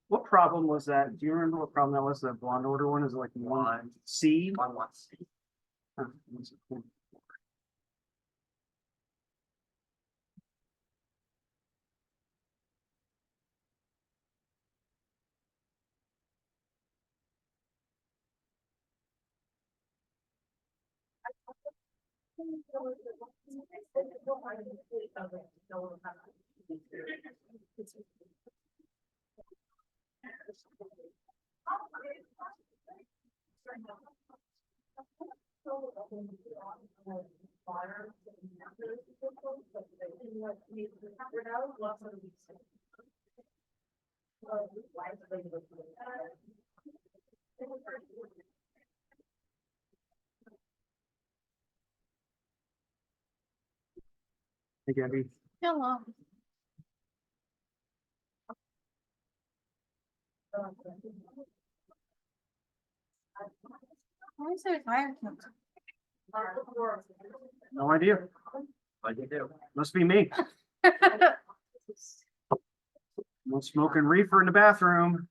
What problem was that? Do you remember what problem that was? The blonde order one is like one C. One C. Hey, Gabby. Hello. Why is there fire? No idea. What do you do? Must be me. No smoking reefer in the bathroom.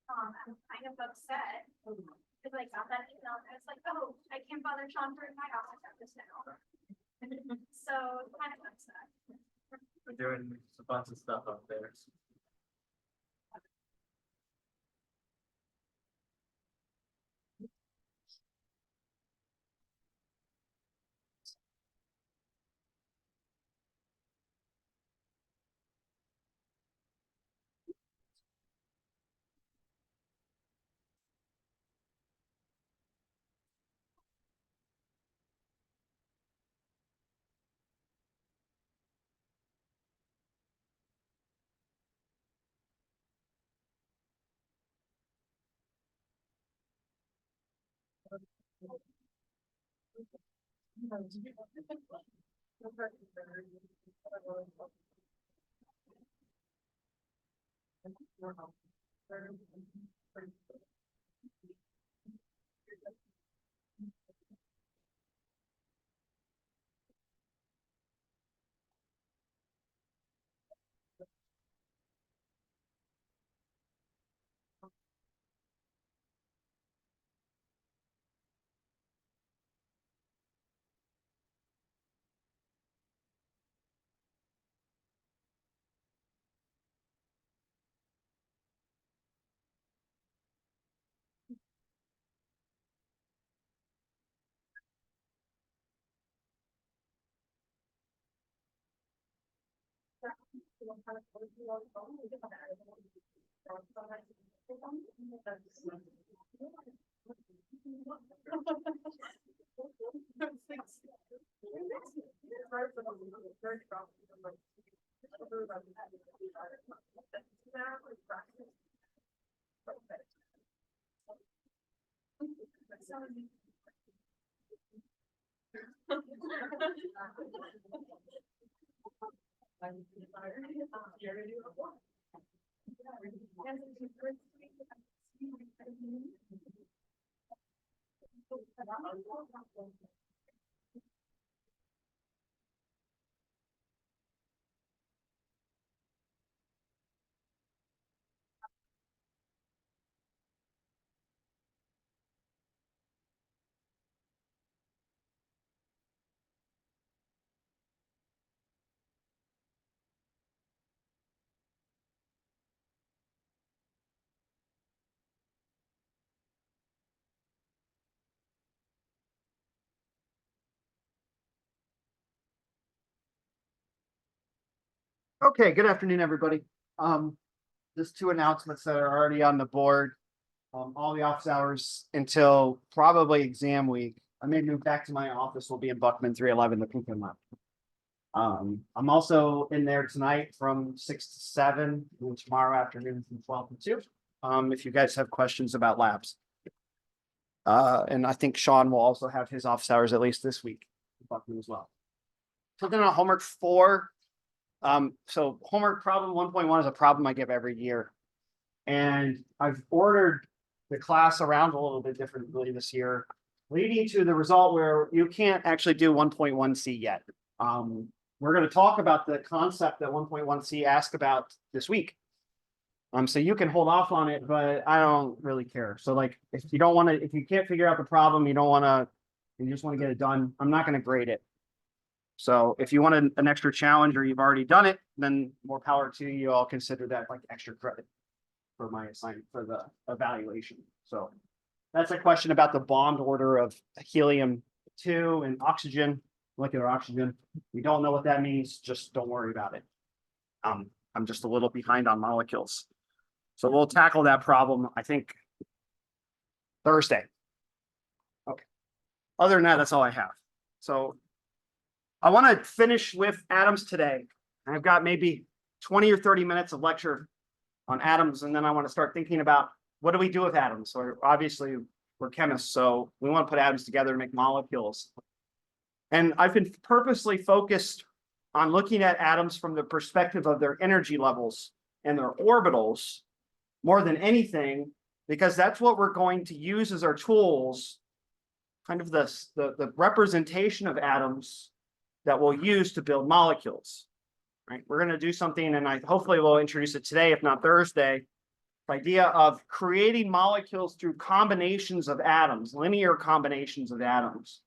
I'm kind of upset because I got that email and it's like, oh, I can't bother Sean for my office at this now. So kind of upset. We're doing a bunch of stuff up there. Okay, good afternoon, everybody. Just two announcements that are already on the board. All the office hours until probably exam week. I may move back to my office. Will be in Buckman 311, the Pinkham Lab. I'm also in there tonight from 6 to 7, and tomorrow afternoon from 12 to 2. If you guys have questions about labs. And I think Sean will also have his office hours at least this week, in Buckman as well. Something on homework 4. So homework problem 1.1 is a problem I give every year. And I've ordered the class around a little bit differently this year, leading to the result where you can't actually do 1.1C yet. We're going to talk about the concept that 1.1C asked about this week. So you can hold off on it, but I don't really care. So like, if you don't want to, if you can't figure out the problem, you don't want to, you just want to get it done, I'm not going to grade it. So if you want an extra challenge or you've already done it, then more power to you. I'll consider that like extra credit for my assignment for the evaluation. So that's a question about the bond order of helium-2 and oxygen, molecular oxygen. We don't know what that means. Just don't worry about it. I'm just a little behind on molecules. So we'll tackle that problem, I think, Thursday. Okay. Other than that, that's all I have. So I want to finish with atoms today. I've got maybe 20 or 30 minutes of lecture on atoms, and then I want to start thinking about what do we do with atoms. So obviously we're chemists, so we want to put atoms together to make molecules. And I've been purposely focused on looking at atoms from the perspective of their energy levels and their orbitals more than anything, because that's what we're going to use as our tools, kind of the representation of atoms that we'll use to build molecules, right? We're going to do something, and I hopefully will introduce it today, if not Thursday, the idea of creating molecules through combinations of atoms, linear combinations of atoms.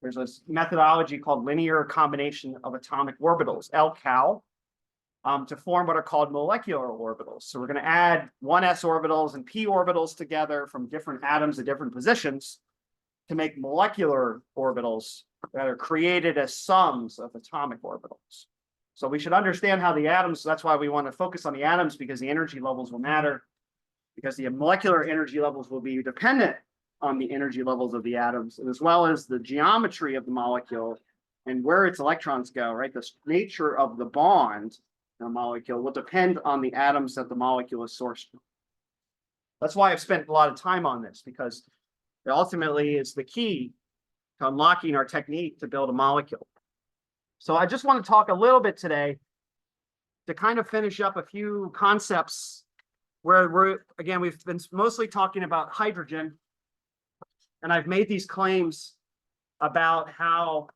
There's a methodology called linear combination of atomic orbitals, LCAL, to form what are called molecular orbitals. So we're going to add 1s orbitals and p orbitals together from different atoms at different positions to make molecular orbitals that are created as sums of atomic orbitals. So we should understand how the atoms, that's why we want to focus on the atoms, because the energy levels will matter, because the molecular energy levels will be dependent on the energy levels of the atoms, as well as the geometry of the molecule and where its electrons go, right? The nature of the bond in a molecule will depend on the atoms that the molecule is sourced from. That's why I've spent a lot of time on this, because it ultimately is the key to unlocking our technique to build a molecule. So I just want to talk a little bit today to kind of finish up a few concepts where we've been mostly talking about hydrogen, and I've made these claims about how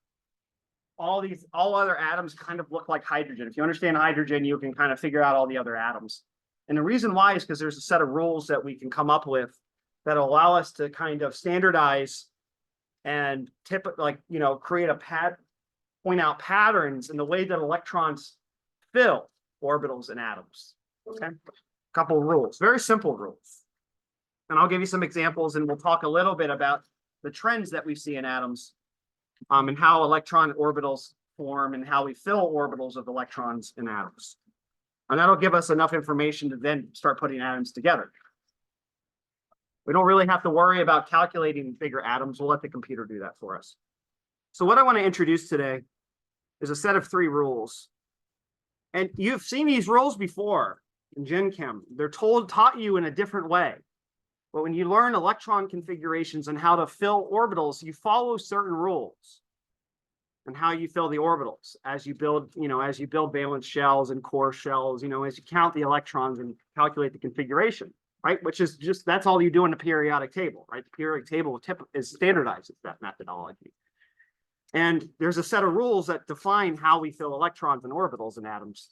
all other atoms kind of look like hydrogen. If you understand hydrogen, you can kind of figure out all the other atoms. And the reason why is because there's a set of rules that we can come up with that allow us to kind of standardize and create point out patterns in the way that electrons fill orbitals in atoms. Okay, a couple of rules, very simple rules. And I'll give you some examples, and we'll talk a little bit about the trends that we see in atoms, and how electron orbitals form and how we fill orbitals of electrons in atoms. And that'll give us enough information to then start putting atoms together. We don't really have to worry about calculating bigger atoms. We'll let the computer do that for us. So what I want to introduce today is a set of 3 rules. And you've seen these rules before in Gen Chem. They're taught you in a different way. But when you learn electron configurations and how to fill orbitals, you follow certain rules and how you fill the orbitals as you build, as you build valence shells and core shells, as you count the electrons and calculate the configuration, right? Which is just, that's all you do in a periodic table, right? The periodic table is standardizes that methodology. And there's a set of rules that define how we fill electrons and orbitals in atoms.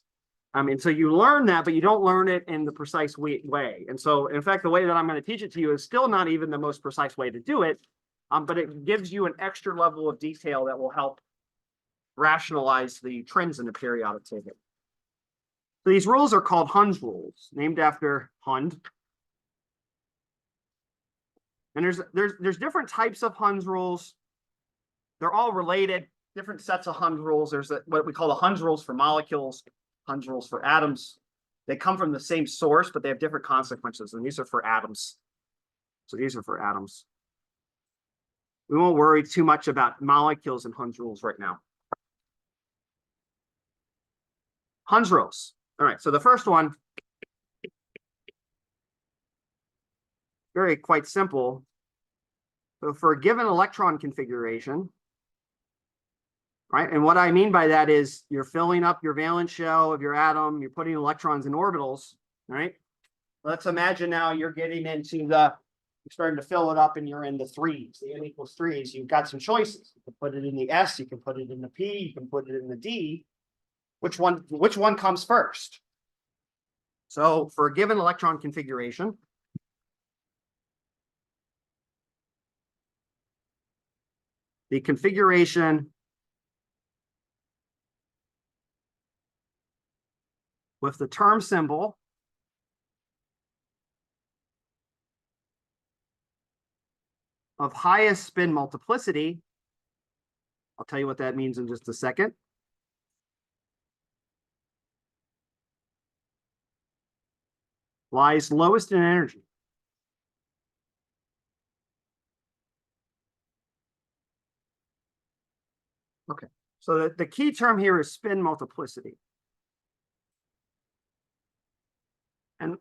And so you learn that, but you don't learn it in the precise way. And so, in fact, the way that I'm going to teach it to you is still not even the most precise way to do it, but it gives you an extra level of detail that will help rationalize the trends in the periodic table. So these rules are called Hund's rules, named after Hund. And there's different types of Hund's rules. They're all related, different sets of Hund rules. There's what we call the Hund's rules for molecules, Hund rules for atoms. They come from the same source, but they have different consequences, and these are for atoms. So these are for atoms. We won't worry too much about molecules and Hund's rules right now. Hund's rules. All right, so the first one, very quite simple. So for a given electron configuration, right? And what I mean by that is you're filling up your valence shell of your atom, you're putting electrons in orbitals, right? Let's imagine now you're getting into you're starting to fill it up and you're in the threes, the n equals threes. You've got some choices. You can put it in the S, you can put it in the P, you can put it in the D. Which one comes first? So for a given electron configuration, the configuration with the term symbol of highest spin multiplicity, I'll tell you what that means in just a second. Lies lowest in energy. Okay, so the key term here is spin multiplicity. And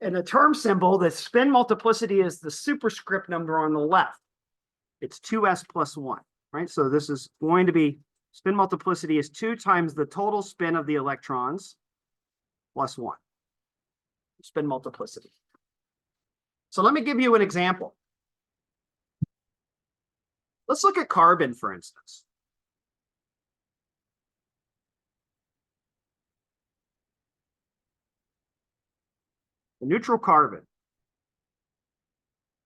in a term symbol, the spin multiplicity is the superscript number on the left. It's 2s plus 1, right? So this is going to be, spin multiplicity is 2 times the total spin of the electrons plus 1. Spin multiplicity. So let me give you an example. Let's look at carbon, for instance. The neutral carbon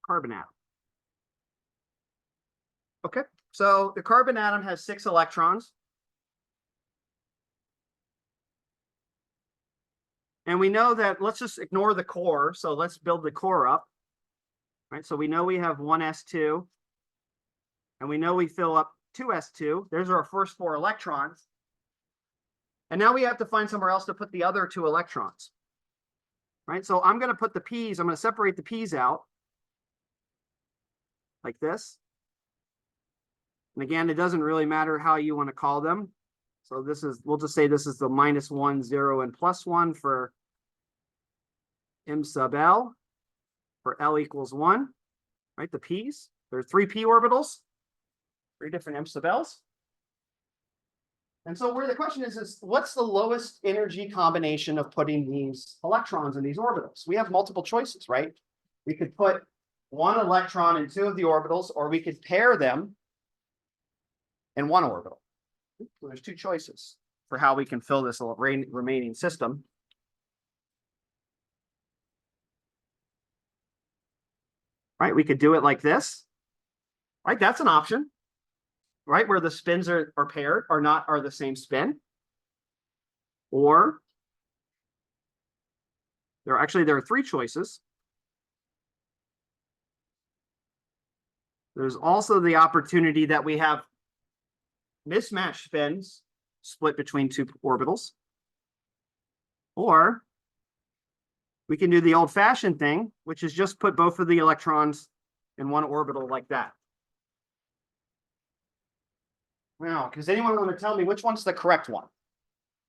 atom. Okay, so the carbon atom has 6 electrons. And we know that, let's just ignore the core. So let's build the core up. Right, so we know we have 1s2. And we know we fill up 2s2. There's our first 4 electrons. And now we have to find somewhere else to put the other 2 electrons. Right, so I'm going to put the p's, I'm going to separate the p's out like this. And again, it doesn't really matter how you want to call them. So this is, we'll just say this is the -1, 0, and +1 for m sub L, for L equals 1, right? The p's, there are 3 p orbitals, 3 different m sub L's. And so where the question is what's the lowest energy combination of putting these electrons in these orbitals? We have multiple choices, right? We could put 1 electron in 2 of the orbitals, or we could pair them in 1 orbital. So there's 2 choices for how we can fill this remaining system. Right, we could do it like this. Right, that's an option. Right, where the spins are paired, are the same spin. Or there are 3 choices. There's also the opportunity that we have mismatched spins split between 2 orbitals. Or we can do the old-fashioned thing, which is just put both of the electrons in 1 orbital like that. Now, does anyone want to tell me which one's the correct one?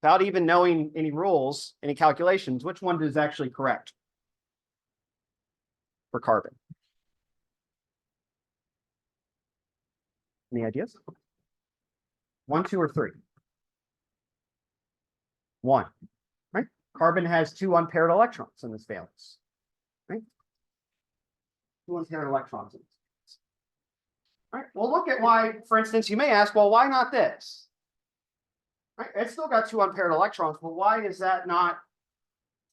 Without even knowing any rules, any calculations, which one is actually correct for carbon? Any ideas? 1, 2, or 3? 1, right? Carbon has 2 unpaired electrons in this valence, right? 2 unpaired electrons in this. All right, well, look at why, for instance, you may ask, well, why not this? Right, it's still got 2 unpaired electrons, but why is that not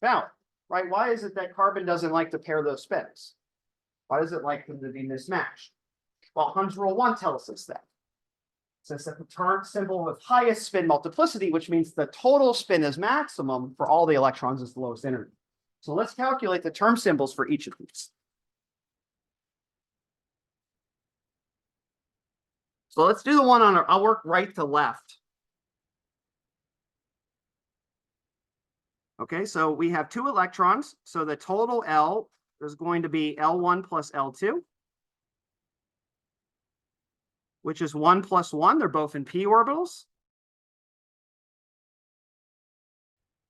valid? Right, why is it that carbon doesn't like to pair those spins? Why does it like them to be mismatched? Well, Hund's rule 1 tells us that. It says that the term symbol with highest spin multiplicity, which means the total spin is maximum for all the electrons, is the lowest energy. So let's calculate the term symbols for each of these. So let's do the one on I'll work right to left. Okay, so we have 2 electrons. So the total L is going to be L1 plus L2, which is 1 plus 1. They're both in p orbitals.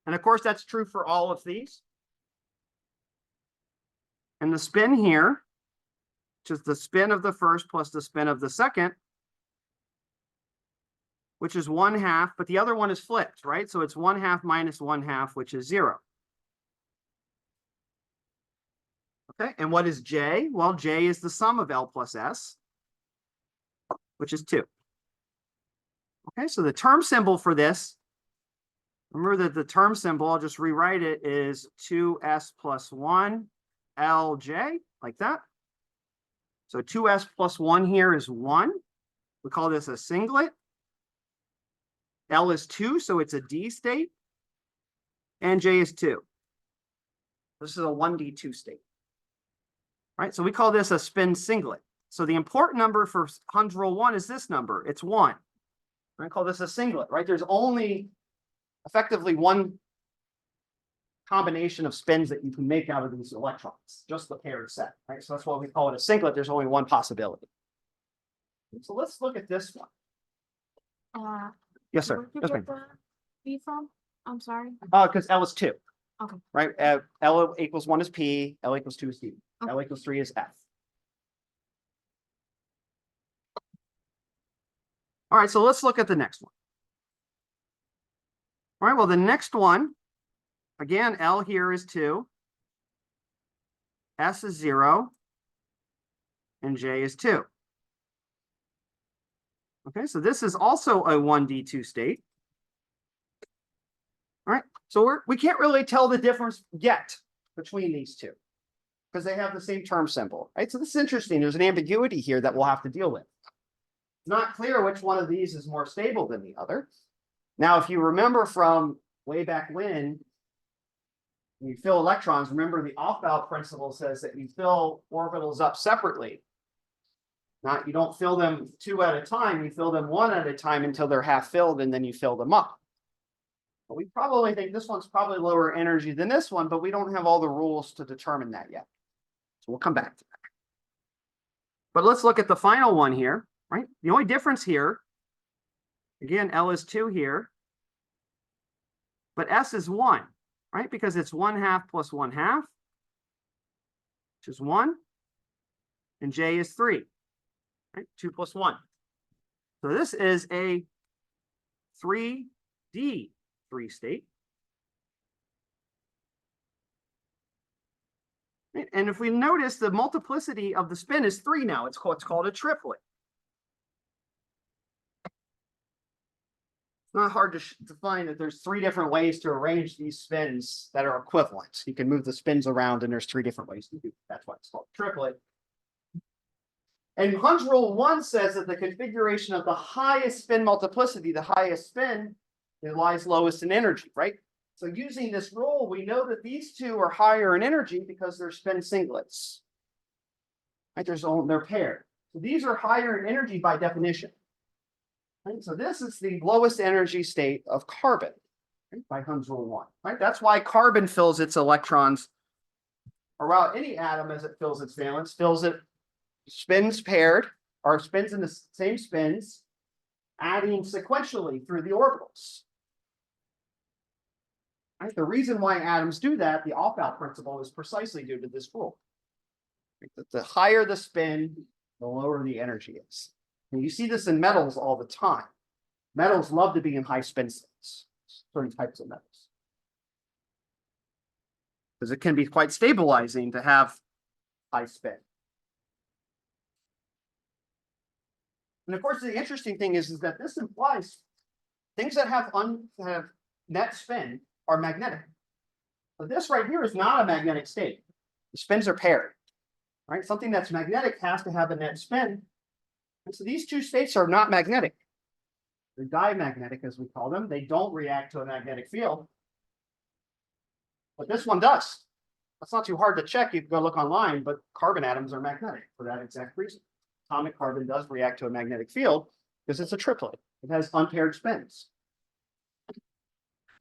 And of course, that's true for all of these. And the spin here, which is the spin of the first plus the spin of the second, which is 1/2, but the other one is flipped, right? So it's 1/2 minus 1/2, which is 0. Okay, and what is J? Well, J is the sum of L plus S, which is 2. Okay, so the term symbol for this, remember that the term symbol, I'll just rewrite it, is 2s plus 1 Lj, like that. So 2s plus 1 here is 1. We call this a singlet. L is 2, so it's a D state. And J is 2. This is a 1d2 state. Right, so we call this a spin singlet. So the important number for Hund's rule 1 is this number. It's 1. I call this a singlet, right? There's only effectively one combination of spins that you can make out of these electrons, just the paired set, right? So that's why we call it a singlet. There's only one possibility. So let's look at this one. Yes, sir. Where'd you Yes, get ma'am. the B from? I'm sorry. Because L is 2. Okay. Right? L equals 1 is P, L equals 2 is D, Okay. L equals 3 is F. All right, so let's look at the next one. All right, well, the next one, again, L here is 2, S is 0, and J is 2. Okay, so this is also a 1d2 state. All right, so we can't really tell the difference yet between these two because they have the same term symbol, right? So this is interesting. There's an ambiguity here that we'll have to deal with. It's not clear which one of these is more stable than the other. Now, if you remember from way back when you fill electrons, remember the Aufbau principle says that you fill orbitals up separately. You don't fill them 2 at a time, you fill them 1 at a time until they're half filled, and then you fill them up. But we probably think this one's probably lower energy than this one, but we don't have all the rules to determine that yet. So we'll come back to that. But let's look at the final one here, right? The only difference here, again, L is 2 here, but S is 1, right? Because it's 1/2 plus 1/2, which is 1, and J is 3, right? 2 plus 1. So this is a 3D 3 state. And if we notice, the multiplicity of the spin is 3 now. It's called a triplet. It's not hard to find that there's 3 different ways to arrange these spins that are equivalent. You can move the spins around, and there's 3 different ways to do it. That's why it's called a triplet. And Hund's rule 1 says that the configuration of the highest spin multiplicity, the highest spin, it lies lowest in energy, right? So using this rule, we know that these two are higher in energy because they're spin singlets. Right? They're paired. So these are higher in energy by definition. Right? So this is the lowest energy state of carbon, right? By Hund's rule 1. Right? That's why carbon fills its electrons around any atom as it fills its valence, fills it spins paired, or spins in the same spins, adding sequentially through the orbitals. Right? The reason why atoms do that, the Aufbau principle, is precisely due to this rule. The higher the spin, the lower the energy is. And you see this in metals all the time. Metals love to be in high spin states, certain types of metals. Because it can be quite stabilizing to have high spin. And of course, the interesting thing is that this implies things that have net spin are magnetic. But this right here is not a magnetic state. The spins are paired, right? Something that's magnetic has to have a net spin. And so these two states are not magnetic. They're dimagnetic, as we call them. They don't react to a magnetic field. But this one does. That's not too hard to check. You can go look online, but carbon atoms are magnetic for that exact reason. Atomic carbon does react to a magnetic field because it's a triplet. It has unpaired spins.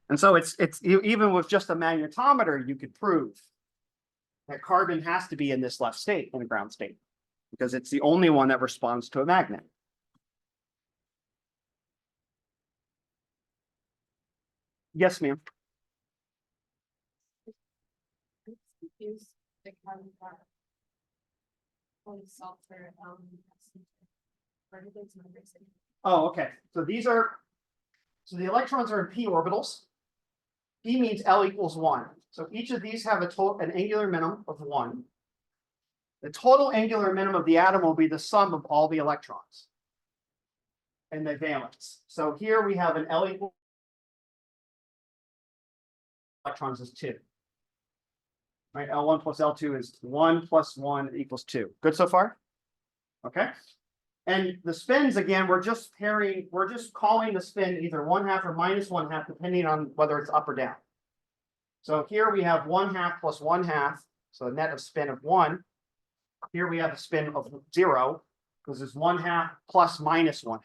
And so even with just a magnetometer, you could prove that carbon has to be in this left state, in the ground state, because it's the only one that responds to a magnet. Yes, ma'am. Oh, okay. So the electrons are in p orbitals. P means L equals 1. So each of these have an angular minimum of 1. The total angular minimum of the atom will be the sum of all the electrons and the valence. So here we have an L equal electrons is 2. Right, L1 plus L2 is 1 plus 1 equals 2. Good so far? Okay. And the spins, again, we're just calling the spin either 1/2 or -1/2, depending on whether it's up or down. So here we have 1/2 plus 1/2, so a net of spin of 1. Here we have a spin of 0, because it's 1/2 plus -1/2.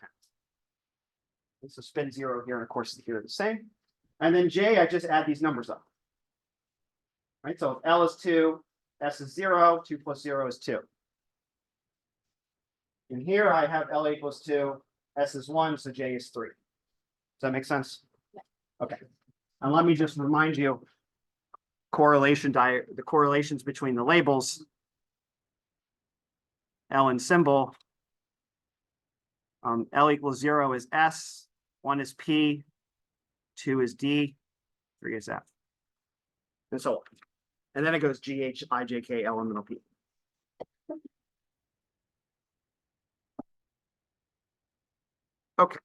It's a spin 0 here, and of course here the same. And then J, I just add these numbers up. Right, so if L is 2, S is 0, 2 plus 0 is 2. And here I have L equals 2, S is 1, so J is 3. Does that make sense? Yeah. Okay. And let me just remind you the correlations between the labels. L in symbol. L equals 0 is S, 1 is P, 2 is D, 3 is F. And so on. And then it goes G, H, I, J, K, L, M, N, O, P. Okay.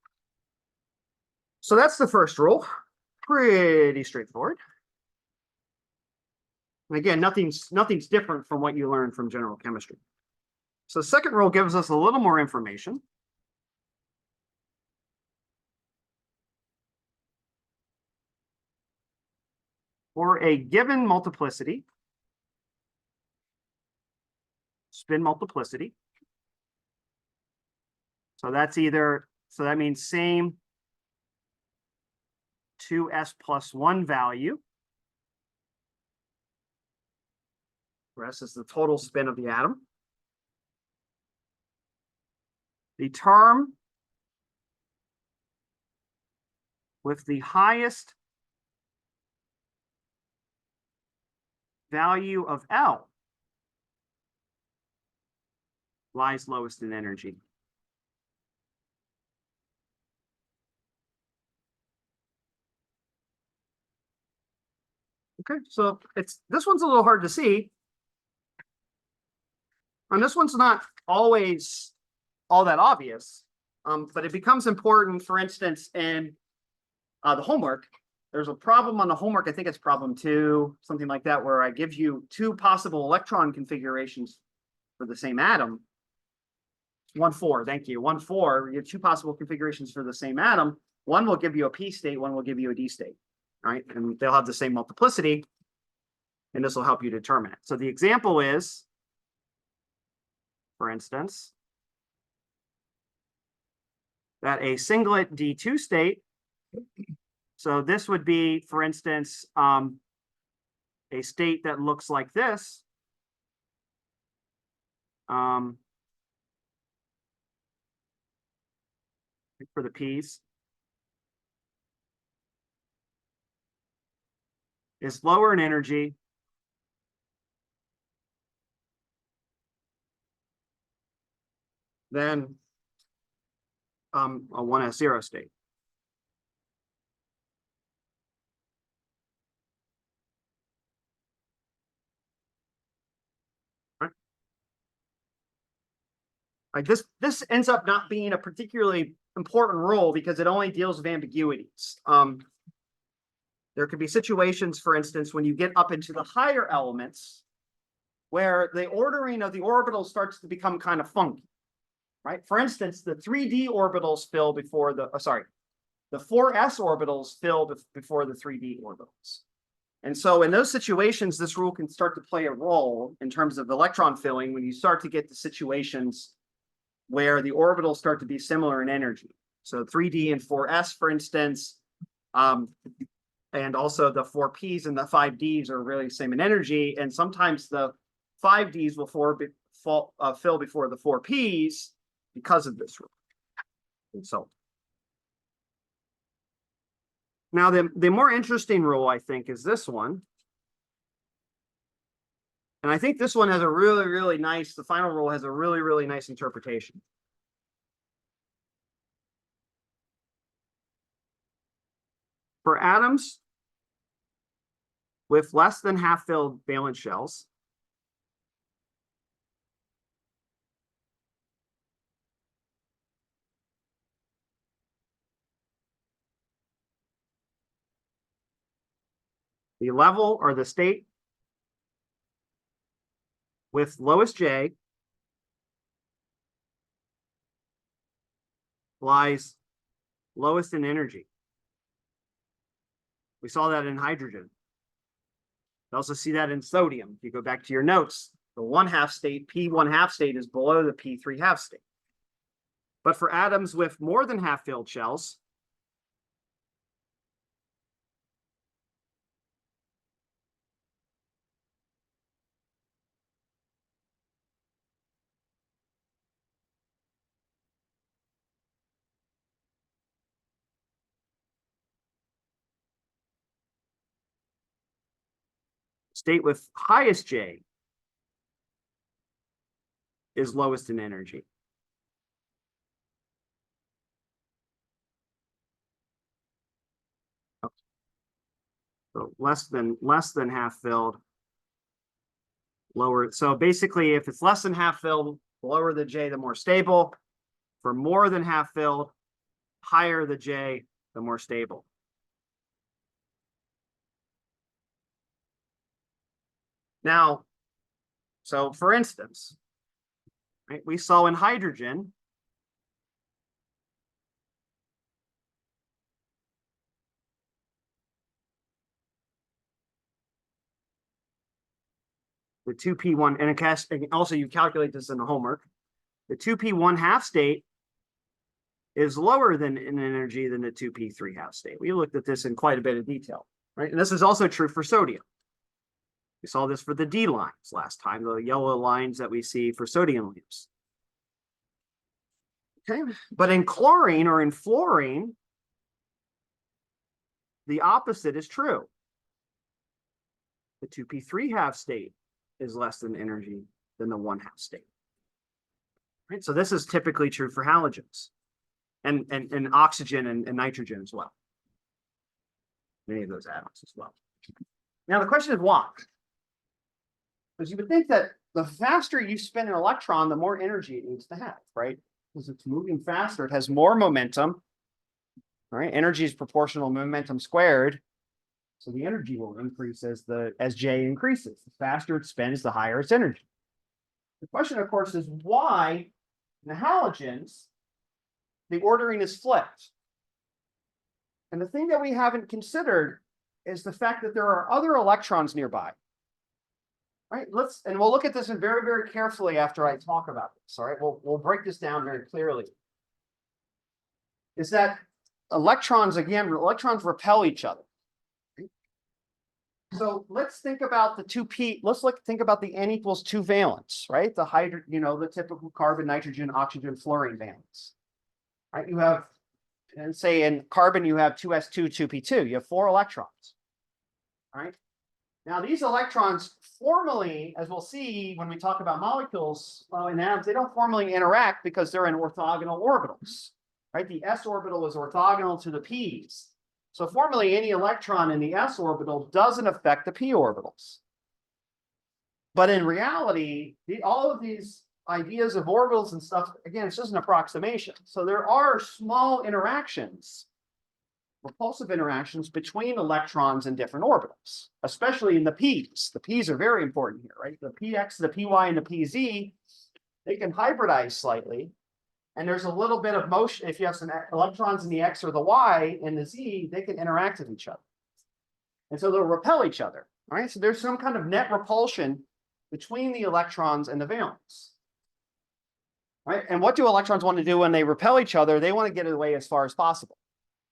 So that's the first rule. Pretty straightforward. And again, nothing's different from what you learned from general chemistry. So the second rule gives us a little more information. For a given multiplicity, spin multiplicity. So that means same 2s plus 1 value. Where S is the total spin of the atom. The term with the highest value of L lies lowest in energy. Okay, so this one's a little hard to see. And this one's not always all that obvious, but it becomes important, for instance, in the homework. There's a problem on the homework, I think it's problem 2, something like that, where I give you 2 possible electron configurations for the same atom. 1,4, thank you. 1,4, you have 2 possible configurations for the same atom. One will give you a P state, one will give you a D state, right? And they'll have the same multiplicity, and this will help you determine it. So the example is, for instance, that a singlet D2 state, so this would be, for instance, a state that looks like this. For the P's, is lower in energy than a 1s0 state. Right? Like this ends up not being a particularly important rule because it only deals with ambiguities. There could be situations, for instance, when you get up into the higher elements where the ordering of the orbitals starts to become kind of funky, right? For instance, the 3D orbitals fill before the 4s orbitals fill before the 3D orbitals. And so in those situations, this rule can start to play a role in terms of electron filling when you start to get the situations where the orbitals start to be similar in energy. So 3D and 4s, for instance, And also the 4Ps and the 5Ds are really the same in energy. And sometimes the 5Ds will fill before the 4Ps because of this rule. And so now the more interesting rule, I think, is this one. And I think this one has a really, really nice, the final rule has a really, really nice interpretation. For atoms with less than half-filled valence shells, the level or the state with lowest J lies lowest in energy. We saw that in hydrogen. You also see that in sodium. If you go back to your notes, the 1/2 state, P1/2 state, is below the P3/2 state. But for atoms with more than half-filled shells, state with highest J is lowest in energy. So less than half filled, lower. So basically, if it's less than half filled, the lower the J, the more stable. For more than half filled, higher the J, the more stable. Now, so for instance, right, we saw in hydrogen, the 2p1, and also you calculate this in the homework, the 2p1/2 state is lower than in energy than the 2p3/2 state. We looked at this in quite a bit of detail, right? And this is also true for sodium. We saw this for the D lines last time, the yellow lines that we see for sodium lamps. Okay, but in chlorine or in fluorine, the opposite is true. The 2p3/2 state is less than energy than the 1/2 state. Right, so this is typically true for halogens and oxygen and nitrogen as well. Many of those atoms as well. Now the question is why? Because you would think that the faster you spin an electron, the more energy it needs to have, right? Because it's moving faster, it has more momentum. All right, energy is proportional to momentum squared. So the energy will increase as J increases. The faster it spins, the higher its energy. The question, of course, is why in the halogens, the ordering is flipped. And the thing that we haven't considered is the fact that there are other electrons nearby. Right, and we'll look at this very, very carefully after I talk about this. All right, we'll break this down very clearly. Is that electrons repel each other. So let's think about the 2p. Think about the n equals 2 valence, right? The the typical carbon, nitrogen, oxygen, fluorine valence. Right, you have, and say in carbon you have 2s2, 2p2. You have 4 electrons. All right. Now, these electrons formally, as we'll see when we talk about molecules in atoms, they don't formally interact because they're in orthogonal orbitals, right? The s orbital is orthogonal to the p's. So formally, any electron in the s orbital doesn't affect the p orbitals. But in reality, all of these ideas of orbitals and stuff, again, it's just an approximation. So there are small interactions, repulsive interactions between electrons in different orbitals, especially in the p's. The p's are very important here, right? The px, the py, and the pz, they can hybridize slightly. And there's a little bit of motion. If you have some electrons in the x or the y and the z, they can interact with each other. And so they'll repel each other, right? So there's some kind of net repulsion between the electrons and the valence. Right? And what do electrons want to do when they repel each other? They want to get away as far as possible.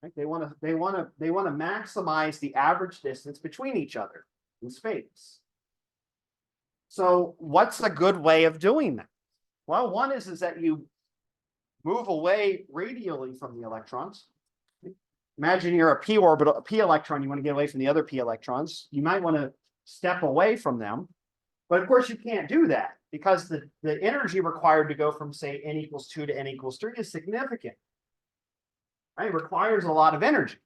Right? They want to maximize the average distance between each other in space. So what's a good way of doing that? Well, one is that you move away radially from the electrons. Imagine you're a p orbital, a p electron, you want to get away from the other p electrons. You might want to step away from them. But of course, you can't do that because the energy required to go from, say, n equals 2 to n equals 3 is significant. Right? It requires a lot of energy.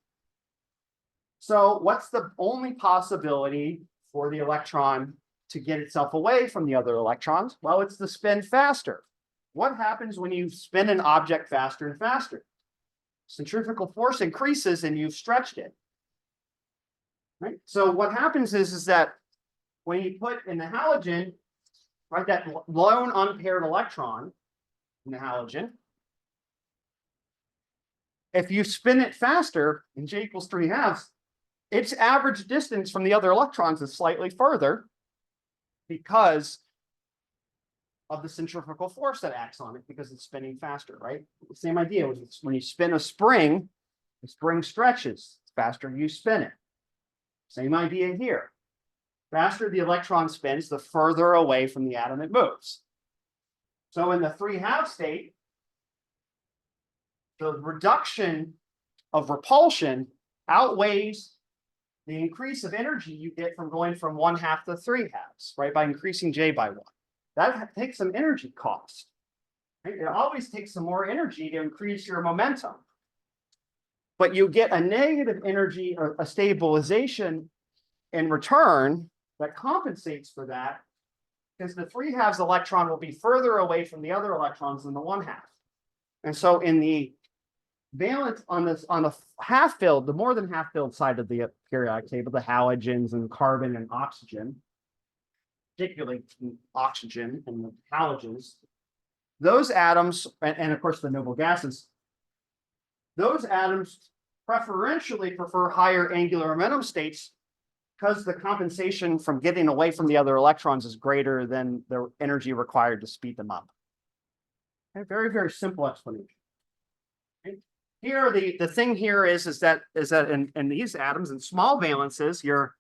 So what's the only possibility for the electron to get itself away from the other electrons? Well, it's to spin faster. What happens when you spin an object faster and faster? Centrifugal force increases and you've stretched it. Right? So what happens is that when you put in the halogen, right, that lone unpaired electron in the halogen, if you spin it faster in J equals 3/2, its average distance from the other electrons is slightly further because of the centrifugal force that acts on it because it's spinning faster, right? Same idea. When you spin a spring, the spring stretches. The faster you spin it. Same idea here. Faster the electron spins, the further away from the atom it moves. So in the 3/2 state, the reduction of repulsion outweighs the increase of energy you get from going from 1/2 to 3/2, right? By increasing J by 1. That takes some energy cost. Right? It always takes some more energy to increase your momentum. But you get a negative energy or a stabilization in return that compensates for that because the 3/2 electron will be further away from the other electrons than the 1/2. And so in the valence on the half filled, the more than half filled side of the periodic table, the halogens and carbon and oxygen, particularly oxygen and the halogens, those atoms, and of course the noble gases, those atoms preferentially prefer higher angular momentum states because the compensation from getting away from the other electrons is greater than the energy required to speed them up. Okay, very, very simple explanation. Okay. Here, the thing here is that in these atoms, in small valences, your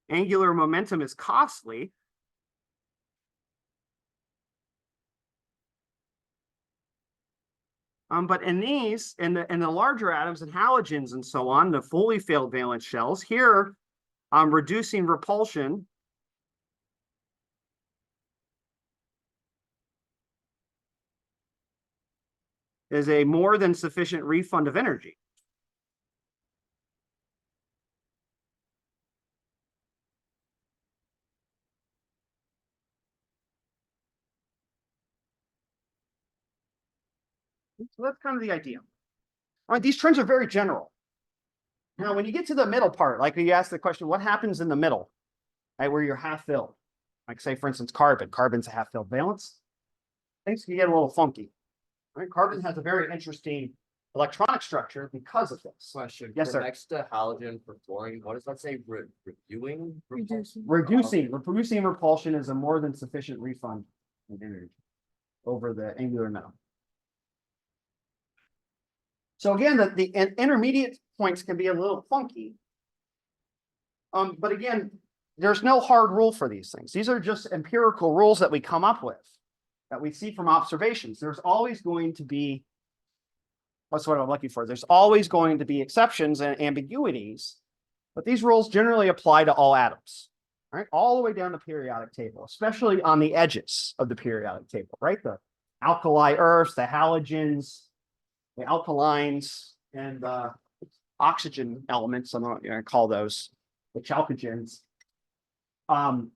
angular momentum is costly. But in these, in the larger atoms and halogens and so on, the fully filled valence shells, here, reducing repulsion is a more than sufficient refund of energy. So that's kind of the idea. All right, these trends are very general. Now, when you get to the middle part, like you ask the question, what happens in the middle, right, where you're half filled? Like say, for instance, carbon. Carbon's a half filled valence. Things can get a little funky. Right? Carbon has a very interesting electronic structure because of this. Question. Yes, For sir. Next to halogen for fluorine, what does that say? Reviewing? Reducing. Reducing repulsion is a more than sufficient refund of energy over the angular momentum. So again, the intermediate points can be a little funky. But again, there's no hard rule for these things. These are just empirical rules that we come up with, that we see from observations. There's always going to be, that's what I'm looking for. There's always going to be exceptions and ambiguities, but these rules generally apply to all atoms, right? All the way down the periodic table, especially on the edges of the periodic table, right? The alkali earths, the halogens, the alkalines, and the oxygen elements, I don't know what you're going to call those, the chalcogens. And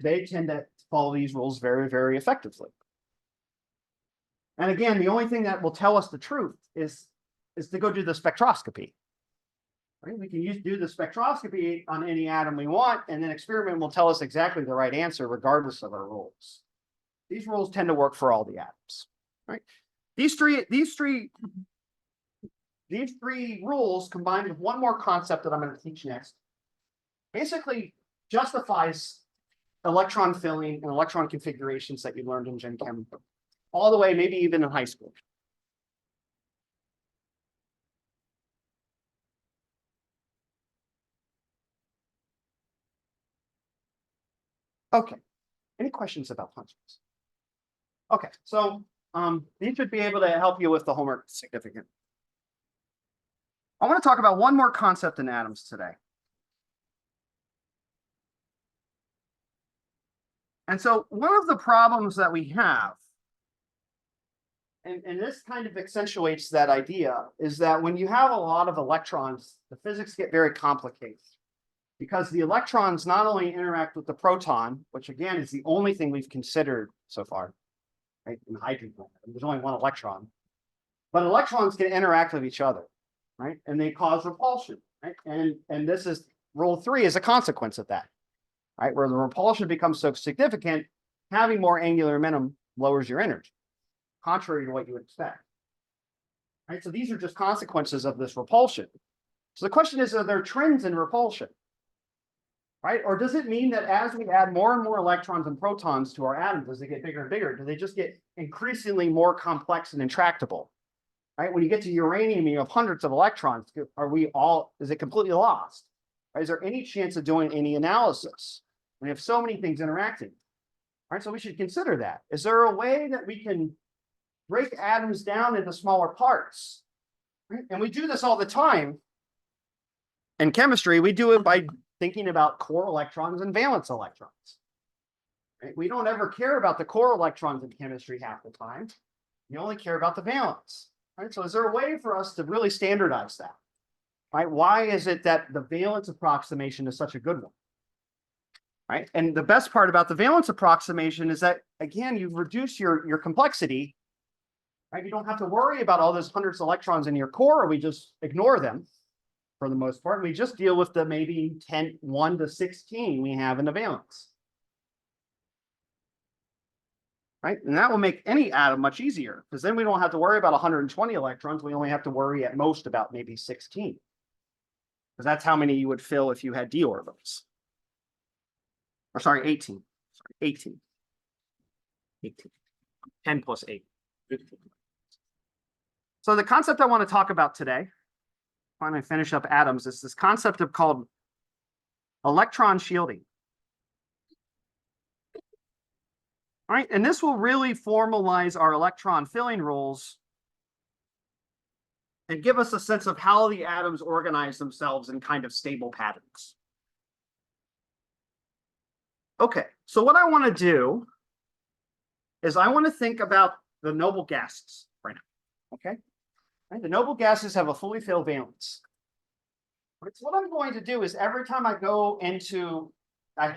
they tend to follow these rules very, very effectively. And again, the only thing that will tell us the truth is to go do the spectroscopy. Right? We can do the spectroscopy on any atom we want, and then experiment will tell us exactly the right answer regardless of our rules. These rules tend to work for all the atoms. Right? These three rules combined with one more concept that I'm going to teach next basically justifies electron filling and electron configurations that you learned in Gen Chem all the way, maybe even in high school. Okay, any questions about functions? Okay, so these should be able to help you with the homework significant. I want to talk about one more concept in atoms today. And so one of the problems that we have, and this kind of accentuates that idea, is that when you have a lot of electrons, the physics get very complicated. Because the electrons not only interact with the proton, which again is the only thing we've considered so far, right? In the hydrogen atom, there's only one electron, but electrons can interact with each other, right? And they cause repulsion, right? And this is rule 3 is a consequence of that, right? Where the repulsion becomes so significant, having more angular momentum lowers your energy, contrary to what you would expect, right? So these are just consequences of this repulsion. So the question is, are there trends in repulsion? Right? Or does it mean that as we add more and more electrons and protons to our atoms, as they get bigger and bigger, do they just get increasingly more complex and intractable? Right? When you get to uranium, you have hundreds of electrons. Is it completely lost? Right? Is there any chance of doing any analysis? We have so many things interacting. Right? So we should consider that. Is there a way that we can break atoms down into smaller parts? Right? And we do this all the time. In chemistry, we do it by thinking about core electrons and valence electrons. Right? We don't ever care about the core electrons in chemistry half the time. You only care about the valence. Right? So is there a way for us to really standardize that? Right? Why is it that the valence approximation is such a good one? Right? And the best part about the valence approximation is that, again, you reduce your complexity. Right? You don't have to worry about all those hundreds of electrons in your core, or we just ignore them. For the most part, we just deal with the maybe 1 to 16 we have in the valence. Right? And that will make any atom much easier, because then we don't have to worry about 120 electrons. We only have to worry at most about maybe 16. Because that's how many you would fill if you had d orbitals. Or sorry, 18. Sorry, 18. 18. 10 plus 8. 15. So the concept I want to talk about today, finally finish up atoms, is this concept of called electron shielding. All right, and this will really formalize our electron filling rules and give us a sense of how the atoms organize themselves in kind of stable patterns. Okay, so what I want to do is I want to think about the noble gases right now, okay? Right, the noble gases have a fully filled valence. Right, so what I'm going to do is every time I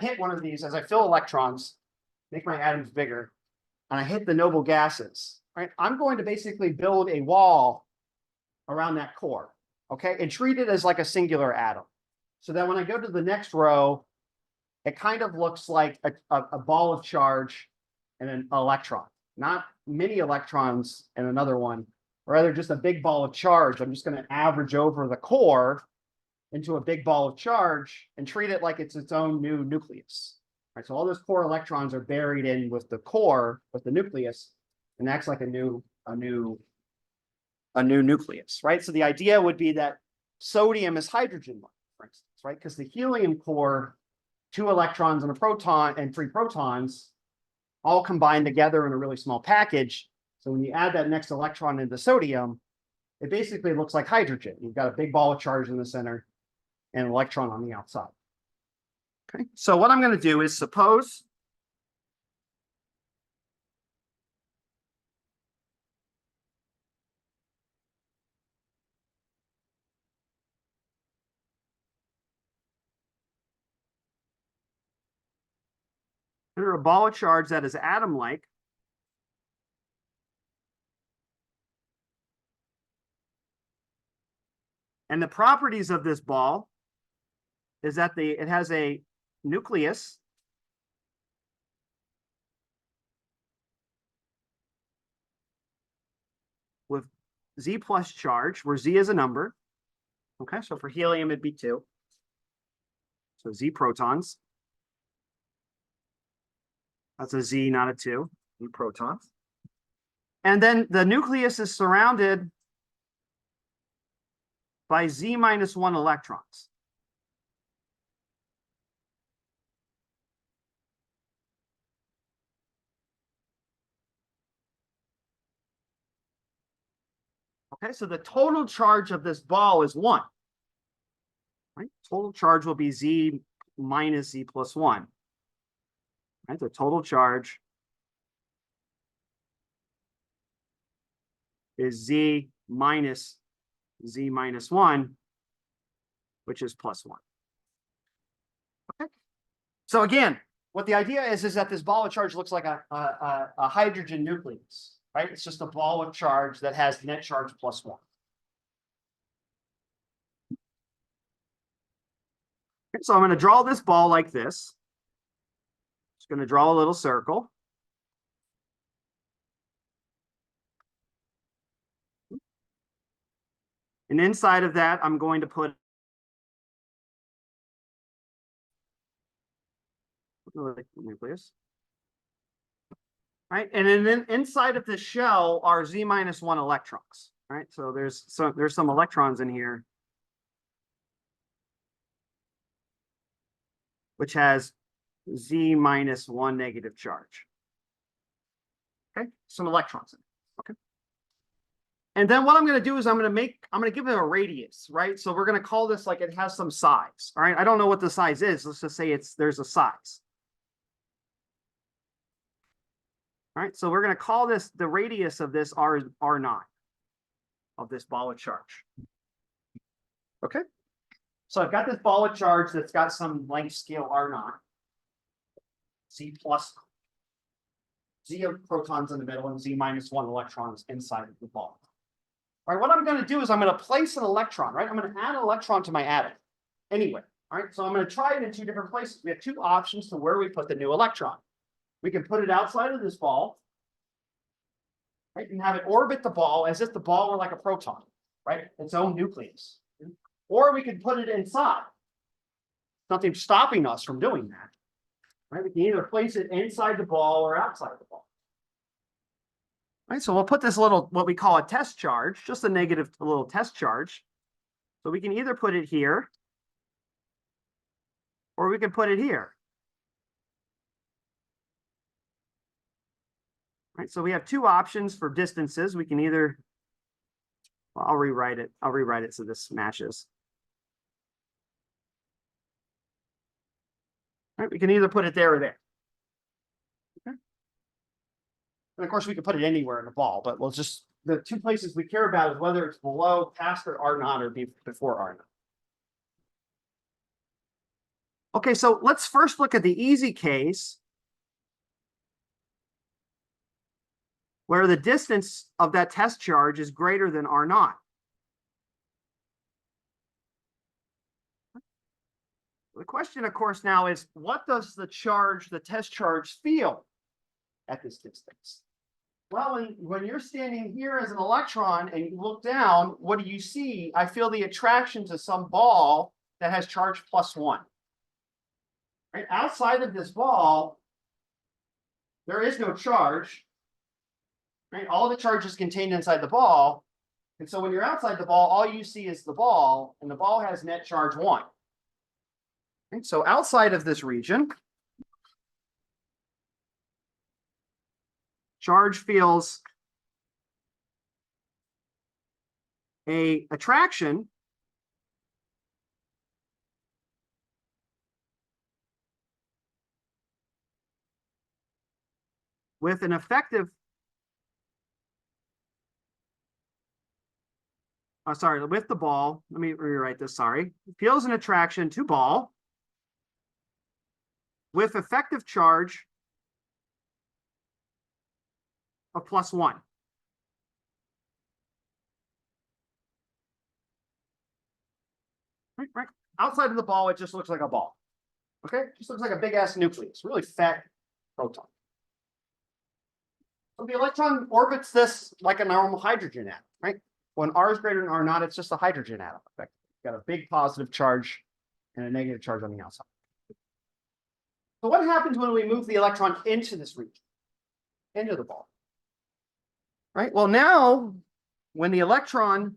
hit one of these, as I fill electrons, make my atoms bigger, and I hit the noble gases, right? I'm going to basically build a wall around that core, okay? And treat it as like a singular atom. So that when I go to the next row, it kind of looks like a ball of charge and an electron, not many electrons and another one, or rather just a big ball of charge. I'm just going to average over the core into a big ball of charge and treat it like it's its own new nucleus. Right, so all those core electrons are buried in with the core, with the nucleus, and acts like a new nucleus, right? So the idea would be that sodium is hydrogen, for instance, right? Because the helium core, 2 electrons and a proton and 3 protons, all combined together in a really small package. So when you add that next electron into sodium, it basically looks like hydrogen. You've got a big ball of charge in the center and an electron on the outside. Okay, so what I'm going to do is suppose a ball of charge that is atom-like, and the properties of this ball is that it has a nucleus with Z plus charge, where Z is a number. Okay, so for helium, it'd be 2. So Z protons. That's a Z, not a 2. Z protons. And then the nucleus is surrounded by Z minus 1 electrons. Okay, so the total charge of this ball is 1. Right? Total charge will be Z minus Z plus 1. Right? The total charge is Z minus 1, which is plus 1. Okay. So again, what the idea is that this ball of charge looks like a hydrogen nucleus, right? It's just a ball of charge that has net charge plus 1. Okay, so I'm going to draw this ball like this. Just going to draw a little circle. And inside of that, I'm going to put nucleus. Right, and then inside of the shell are Z minus 1 electrons. Right, so there's some electrons in here, which has Z minus 1 negative charge. Okay, some electrons in it. Okay. And then what I'm going to do is I'm going to give it a radius, right? So we're going to call this like it has some size. All right, I don't know what the size is. Let's just say there's a size. All right, so we're going to call this the radius of this R0 of this ball of charge. Okay, so I've got this ball of charge that's got some length scale R0, Z plus, Z of protons in the middle and Z minus 1 electrons inside of the ball. All right, what I'm going to do is I'm going to place an electron, right? I'm going to add an electron to my atom anyway. All right, so I'm going to try it in 2 different places. We have 2 options to where we put the new electron. We can put it outside of this ball, right, and have it orbit the ball as if the ball were like a proton, right? Its own nucleus. Or we could put it inside. Nothing stopping us from doing that. Right? We can either place it inside the ball or outside the ball. Right, so we'll put this little, what we call a test charge, just a little test charge. So we can either put it here, or we can put it here. Right, so we have 2 options for distances. We can either, well, I'll rewrite it so this matches. Right, we can either put it there or there. Okay. And of course, we can put it anywhere in the ball, but we'll just, the 2 places we care about is whether it's below, past or R0 or before R0. Okay, so let's first look at the easy case where the distance of that test charge is greater than R0. The question, of course, now is what does the test charge feel at this distance? Well, when you're standing here as an electron and you look down, what do you see? I feel the attraction to some ball that has charge plus 1. Right? Outside of this ball, there is no charge. Right? All the charge is contained inside the ball. And so when you're outside the ball, all you see is the ball, and the ball has net charge 1. Right? So outside of this region, charge feels an attraction with an effective, with the ball. Let me rewrite this, sorry. Feels an attraction to ball with effective charge of plus 1. Right. Outside of the ball, it just looks like a ball. Okay, just looks like a big ass nucleus, really fat proton. So the electron orbits this like a normal hydrogen atom, right? When R is greater than R0, it's just a hydrogen atom. It's got a big positive charge and a negative charge on the outside. So what happens when we move the electron into this region, into the ball? Right. Well, now when the electron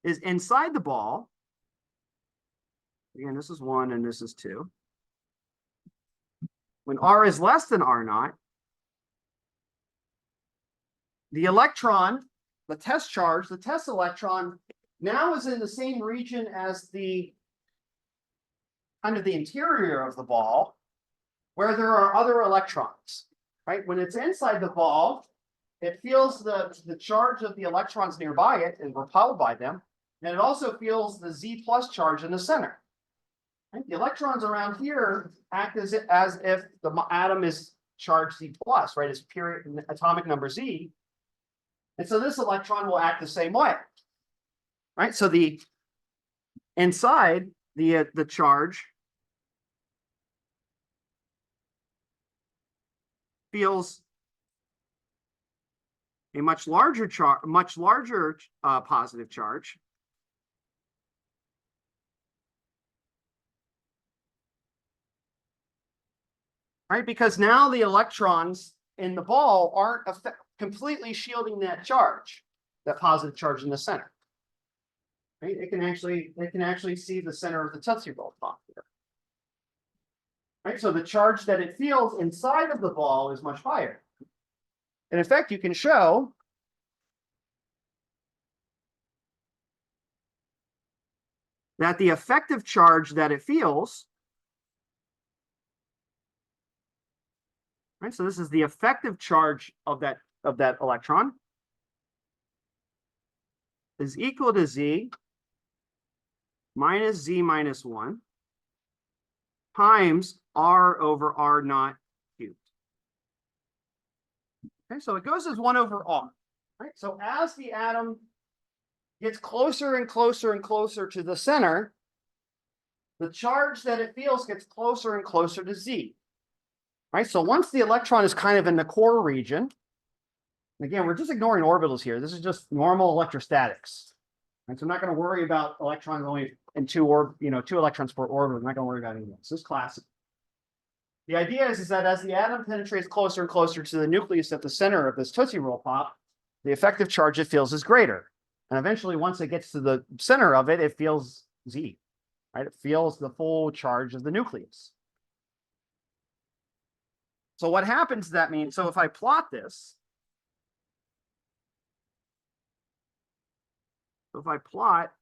is inside the ball, again, this is 1 and this is 2. When R is less than R0, the electron the test charge, the test electron now is in the same region as the kind of the interior of the ball, where there are other electrons, right? When it's inside the ball, it feels the charge of the electrons nearby it and repelled by them. And it also feels the Z plus charge in the center. Right? The electrons around here act as if the atom is charged Z plus, right? It's period atomic number Z. And so this electron will act the same way. Right? So the inside the charge feels a much larger positive charge. Right? Because now the electrons in the ball aren't completely shielding that charge, that positive charge in the center. Right? They can actually see the center of the Tootsie Roll Pop here. Right? So the charge that it feels inside of the ball is much higher. And in fact, you can show that the effective charge that it feels, right? So this is the effective charge of that electron, is equal to Z minus Z minus 1 times R over R naught cubed. Okay, so it goes as 1 over R. Right? So as the atom gets closer and closer and closer to the center, the charge that it feels gets closer and closer to Z. Right? So once the electron is kind of in the core region, and again, we're just ignoring orbitals here. This is just normal electrostatics. Right? So I'm not going to worry about electrons only in two electrons per orbital. I'm not going to worry about any of this. This is classic. The idea is that as the atom penetrates closer and closer to the nucleus at the center of this Tootsie Roll Pop, the effective charge it feels is greater. And eventually, once it gets to the center of it, it feels Z. Right? It feels the full charge of the nucleus. So what happens that means, so if I plot this, so if I plot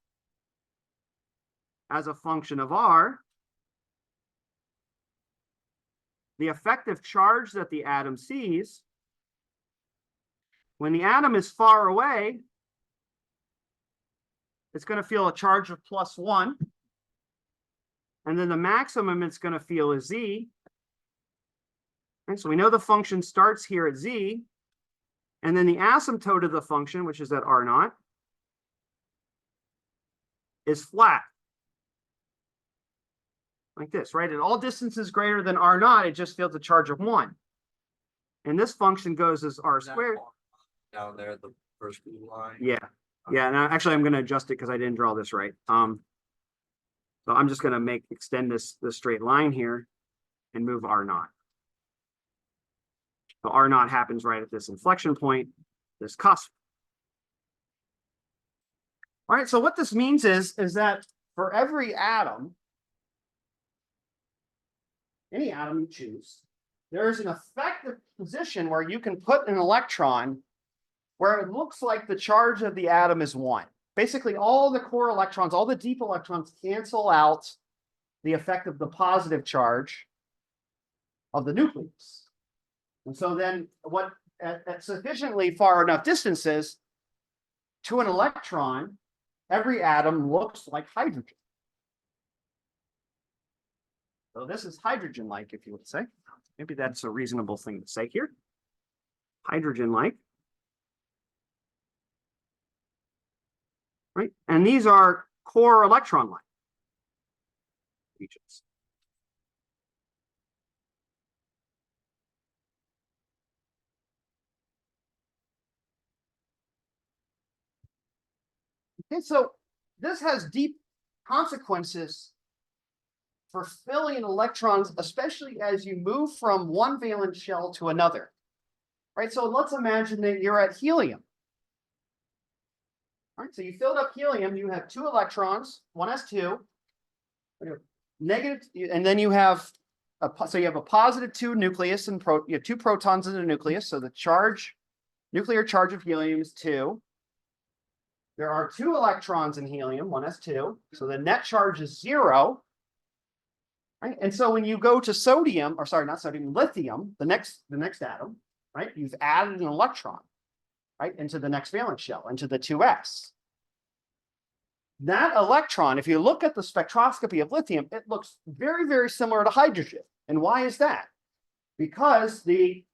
as a function of R, the effective charge that the atom sees, when the atom is far away, it's going to feel a charge of +1. And then the maximum it's going to feel is Z. And so we know the function starts here at Z. And then the asymptote of the function, which is at R naught, is flat. Like this, right? At all distances greater than R naught, it just feels a charge of 1. And this function goes as R squared. Down there, the first blue line. Yeah. Yeah. And actually, I'm going to adjust it because I didn't draw this right. So I'm just going to extend this straight line here and move R naught. So R naught happens right at this inflection point, this cusp. All right. So what this means is that for every atom, any atom you choose, there is an effective position where you can put an electron where it looks like the charge of the atom is 1. Basically, all the core electrons, all the deep electrons cancel out the effect of the positive charge of the nucleus. And so then at sufficiently far enough distances to an electron, every atom looks like hydrogen. So this is hydrogen-like, if you would say. Maybe that's a reasonable thing to say here. Hydrogen-like. Right? And these are core electron-like regions. Okay, so this has deep consequences for filling electrons, especially as you move from one valence shell to another. Right? So let's imagine that you're at helium. All right, so you filled up helium, you have 2 electrons, 1s2, negative, and then you have a +2 nucleus and you have 2 protons in the nucleus, so the nuclear charge of helium is 2. there are 2 electrons in helium, 1s2, so the net charge is 0. Right? And so when you go to sodium, or sorry, not sodium, lithium, the next atom, right? You've added an electron, right, into the next valence shell, into the 2s. That electron, if you look at the spectroscopy of lithium, it looks very, very similar to hydrogen. And why is that? Because the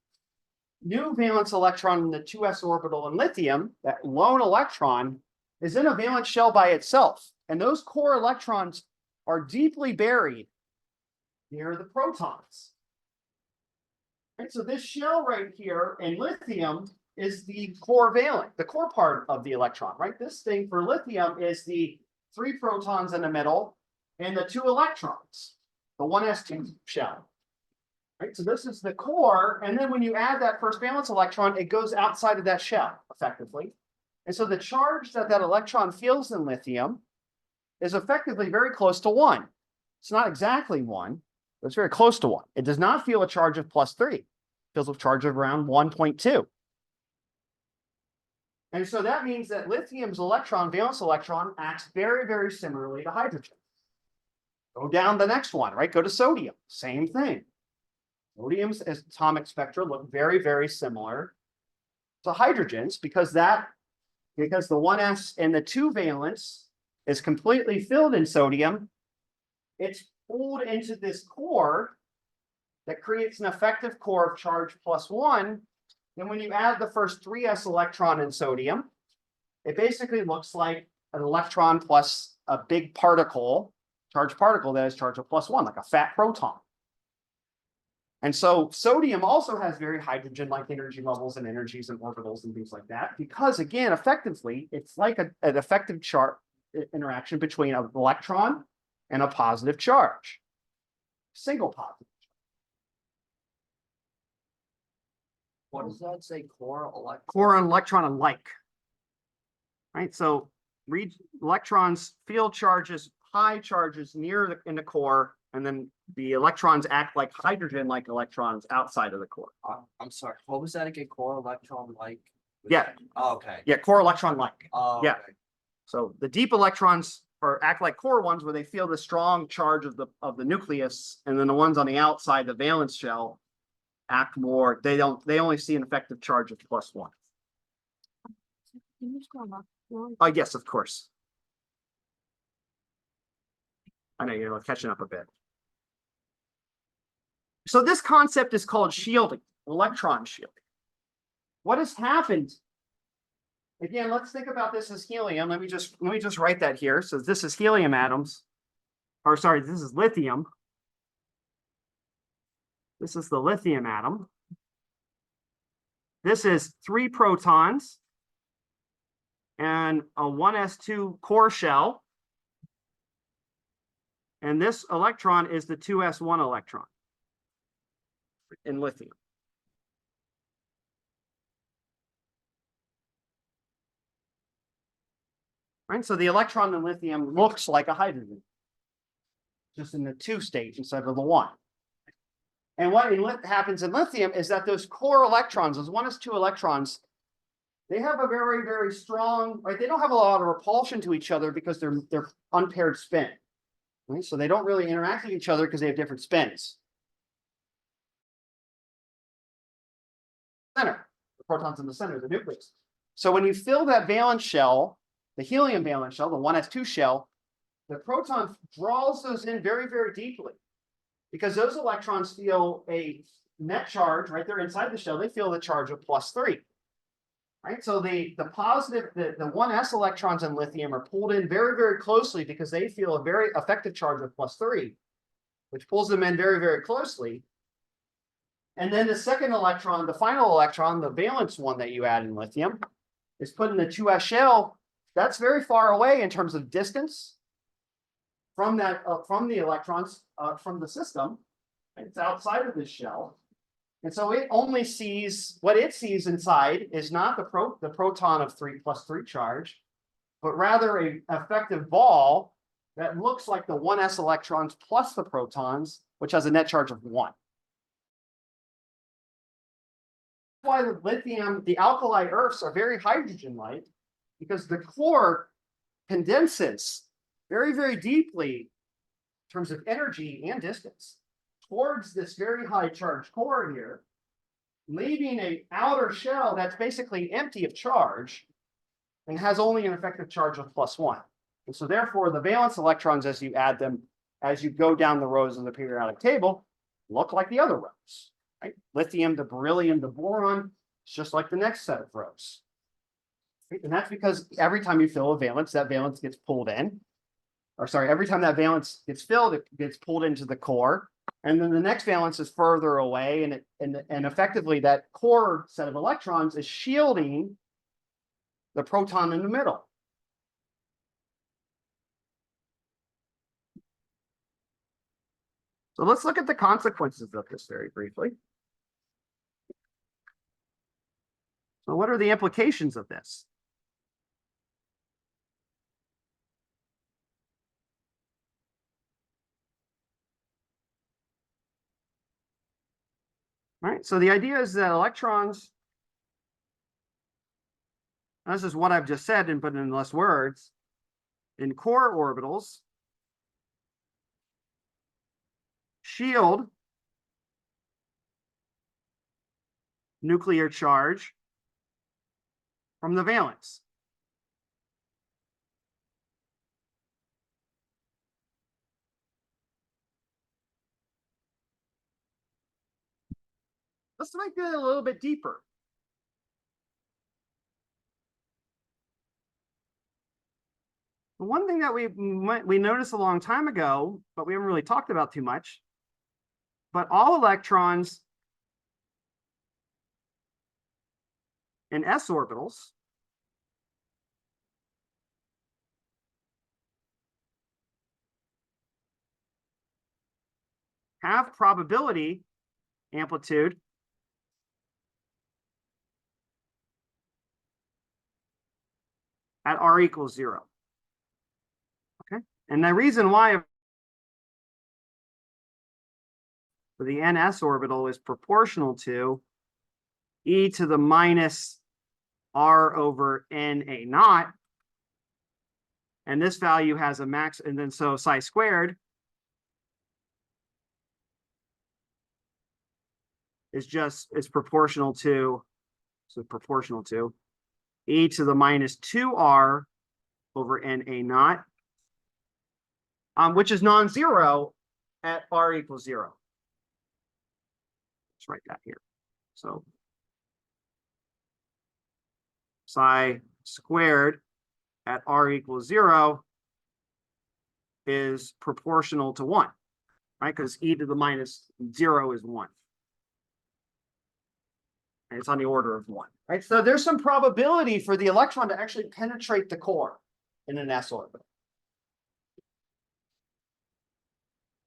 new valence electron in the 2s orbital in lithium, that lone electron, is in a valence shell by itself. And those core electrons are deeply buried near the protons. Right, so this shell right here in lithium is the core valence, the core part of the electron, right? This thing for lithium is the 3 protons in the middle and the 2 electrons, the 1s2 shell. Right, so this is the core, and then when you add that first valence electron, it goes outside of that shell, effectively. And so the charge that that electron feels in lithium is effectively very close to 1. It's not exactly 1, but it's very close to 1. It does not feel a charge of +3. It feels a charge of around 1.2. And so that means that lithium's electron, valence electron, acts very, very similarly to hydrogen. Go down the next one, right? Go to sodium, same thing. Sodium's atomic spectra look very, very similar to hydrogen's because the 1s and the 2 valence is completely filled in sodium. It's pulled into this core that creates an effective core of charge +1. Then when you add the first 3s electron in sodium, it basically looks like an electron plus a big particle, charged particle that is charged with +1, like a fat proton. And so sodium also has very hydrogen-like energy levels and energies and orbitals and things like that, because again, effectively, it's like an effective charge interaction between an electron and a positive charge, single positive. What does that say? Core electron? Core and electron alike. Right, so electrons field charges, high charges near in the core, and then the electrons act like hydrogen-like electrons outside of the core. I'm sorry. What was that again? Core electron like? Yeah. Oh, okay. Yeah, core electron-like. Oh, Yeah. okay. So the deep electrons act like core ones, where they feel the strong charge of the nucleus, and then the ones on the outside, the valence shell, act more. They only see an effective charge of +1. Can you scroll up? Yes, of course. I know you're catching up a bit. So this concept is called shielding, electron shielding. What has happened? Again, let's think about this as helium. Let me just write that here. So this is helium atoms, or sorry, this is lithium. This is the lithium atom. This is 3 protons and a 1s2 core shell. And this electron is the 2s1 electron in lithium. Right, so the electron in lithium looks like a hydrogen, just in the 2 state instead of the 1. And what happens in lithium is that those core electrons, those 1s2 electrons, they have a very, very strong, right? They don't have a lot of repulsion to each other because they're unpaired spin. Right? So they don't really interact with each other because they have different spins. Center, the proton's in the center of the nucleus. So when you fill that valence shell, the helium valence shell, the 1s2 shell, the proton draws those in very, very deeply, because those electrons feel a net charge right there inside the shell. They feel the charge of +3. Right, so the 1s electrons in lithium are pulled in very, very closely because they feel a very effective charge of +3, which pulls them in very, very closely. And then the second electron, the final electron, the valence one that you add in lithium, is put in the 2s shell. That's very far away in terms of distance from that from the electrons from the system. It's outside of this shell. And so it only sees, what it sees inside is not the proton of 3 +3 charge, but rather an effective ball that looks like the 1s electrons plus the protons, which has a net charge of 1. That's why the lithium, the alkali earths are very hydrogen-like, because the core condenses very, very deeply in terms of energy and distance towards this very high charge core here, leaving an outer shell that's basically empty of charge and has only an effective charge of +1. And so therefore, the valence electrons, as you add them, as you go down the rows of the periodic table, look like the other rows, right? Lithium to beryllium to boron, it's just like the next set of rows. Right? And that's because every time you fill a valence, that valence gets pulled in. Or sorry, every time that valence gets filled, it gets pulled into the core. And then the next valence is further away, and effectively that core set of electrons is shielding the proton in the middle. So let's look at the consequences of this very briefly. So what are the implications of this? All right, so the idea is that electrons, this is what I've just said and put in less words, in core orbitals, shield nuclear charge from the valence. Let's make it a little bit deeper. The one thing that we noticed a long time ago, but we haven't really talked about too much, but all electrons in s orbitals have probability amplitude at r equals 0. Okay, and the reason why for the ns orbital is proportional to e to the minus r over n a naught, and this value has a max, and then so psi squared is proportional to, so proportional to e to the minus 2r over n a naught, which is non-zero at r equals 0. Let's write that here. So psi squared at r equals 0 is proportional to 1, right? Because e to the minus 0 is 1. And it's on the order of 1, right? So there's some probability for the electron to actually penetrate the core in an s orbit.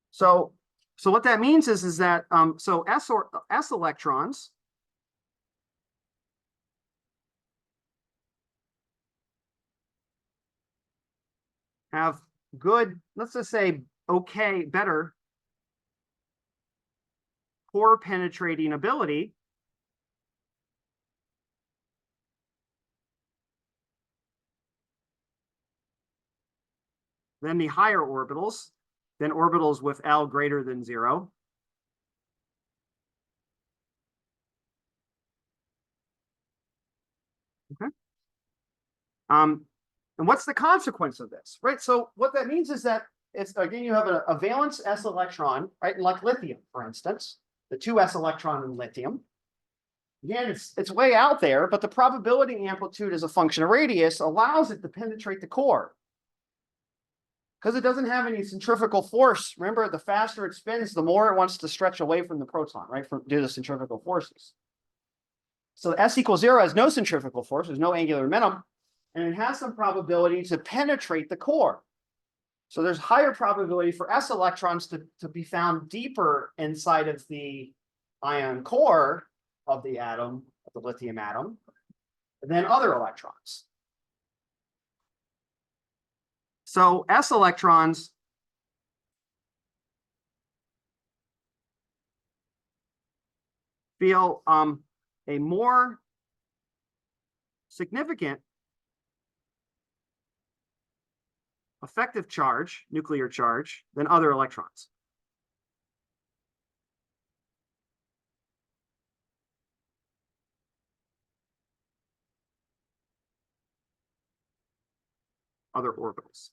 So what that means is that so s electrons have good, let's just say okay, better core penetrating ability than the higher orbitals, than orbitals with L greater than 0. Okay. And what's the consequence of this, right? So what that means is that it's, again, you have a valence s electron, right? Like lithium, for instance, the 2s electron in lithium. Again, it's way out there, but the probability amplitude as a function of radius allows it to penetrate the core, because it doesn't have any centrifugal force. Remember, the faster it spins, the more it wants to stretch away from the proton, right? Due to the centrifugal forces. So s equals 0 has no centrifugal force, there's no angular momentum, and it has some probability to penetrate the core. So there's higher probability for s electrons to be found deeper inside of the ion core of the atom, of the lithium atom, than other electrons. So s electrons feel a more significant effective charge, nuclear charge, than other electrons. Other orbitals.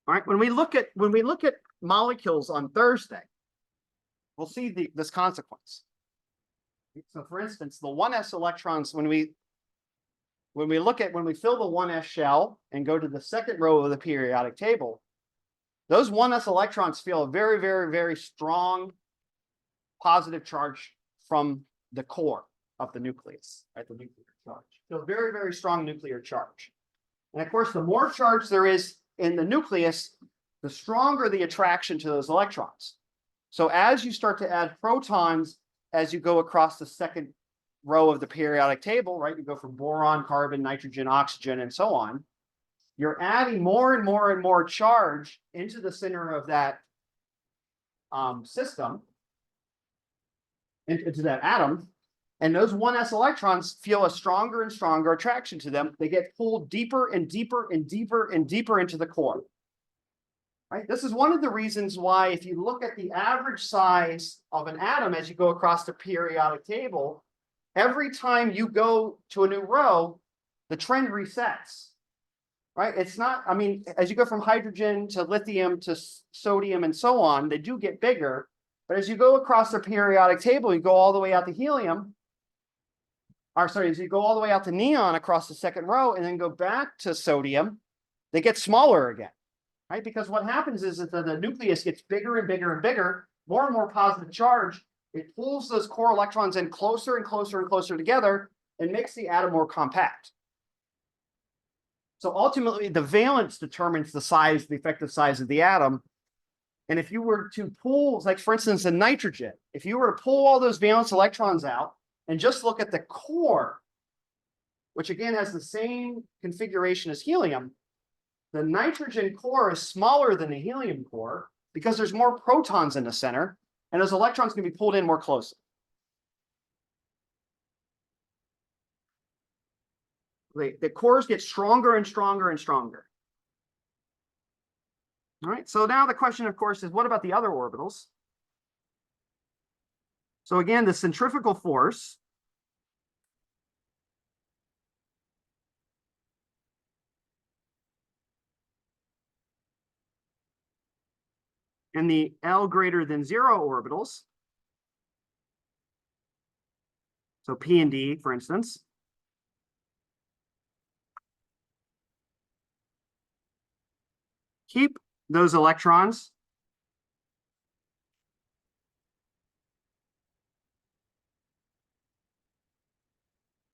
All right, when we look at molecules on Thursday, we'll see this consequence. So for instance, the 1s electrons, when we fill the 1s shell and go to the second row of the periodic table, those 1s electrons feel a very, very, very strong positive charge from the core of the nucleus, right? The nuclear charge. So very, very strong nuclear charge. And of course, the more charge there is in the nucleus, the stronger the attraction to those electrons. So as you start to add protons, as you go across the second row of the periodic table, right? You go from boron, carbon, nitrogen, oxygen, and so on. You're adding more and more and more charge into the center of that system, into that atom. And those 1s electrons feel a stronger and stronger attraction to them. They get pulled deeper and deeper and deeper and deeper into the core. Right? This is one of the reasons why, if you look at the average size of an atom as you go across the periodic table, every time you go to a new row, the trend resets. Right? It's not, I mean, as you go from hydrogen to lithium to sodium and so on, they do get bigger. But as you go across the periodic table, you go all the way out to helium. As you go all the way out to neon across the second row and then go back to sodium, they get smaller again. Right? Because what happens is that the nucleus gets bigger and bigger and bigger, more and more positive charge. It pulls those core electrons in closer and closer and closer together and makes the atom more compact. So ultimately, the valence determines the size, the effective size of the atom. And if you were to pull, like for instance, in nitrogen, if you were to pull all those valence electrons out and just look at the core, which again has the same configuration as helium, the nitrogen core is smaller than the helium core because there's more protons in the center, and those electrons can be pulled in more closely. The cores get stronger and stronger and stronger. All right, so now the question, of course, is what about the other orbitals? So again, the centrifugal force in the L greater than 0 orbitals, so P and D, for instance, keep those electrons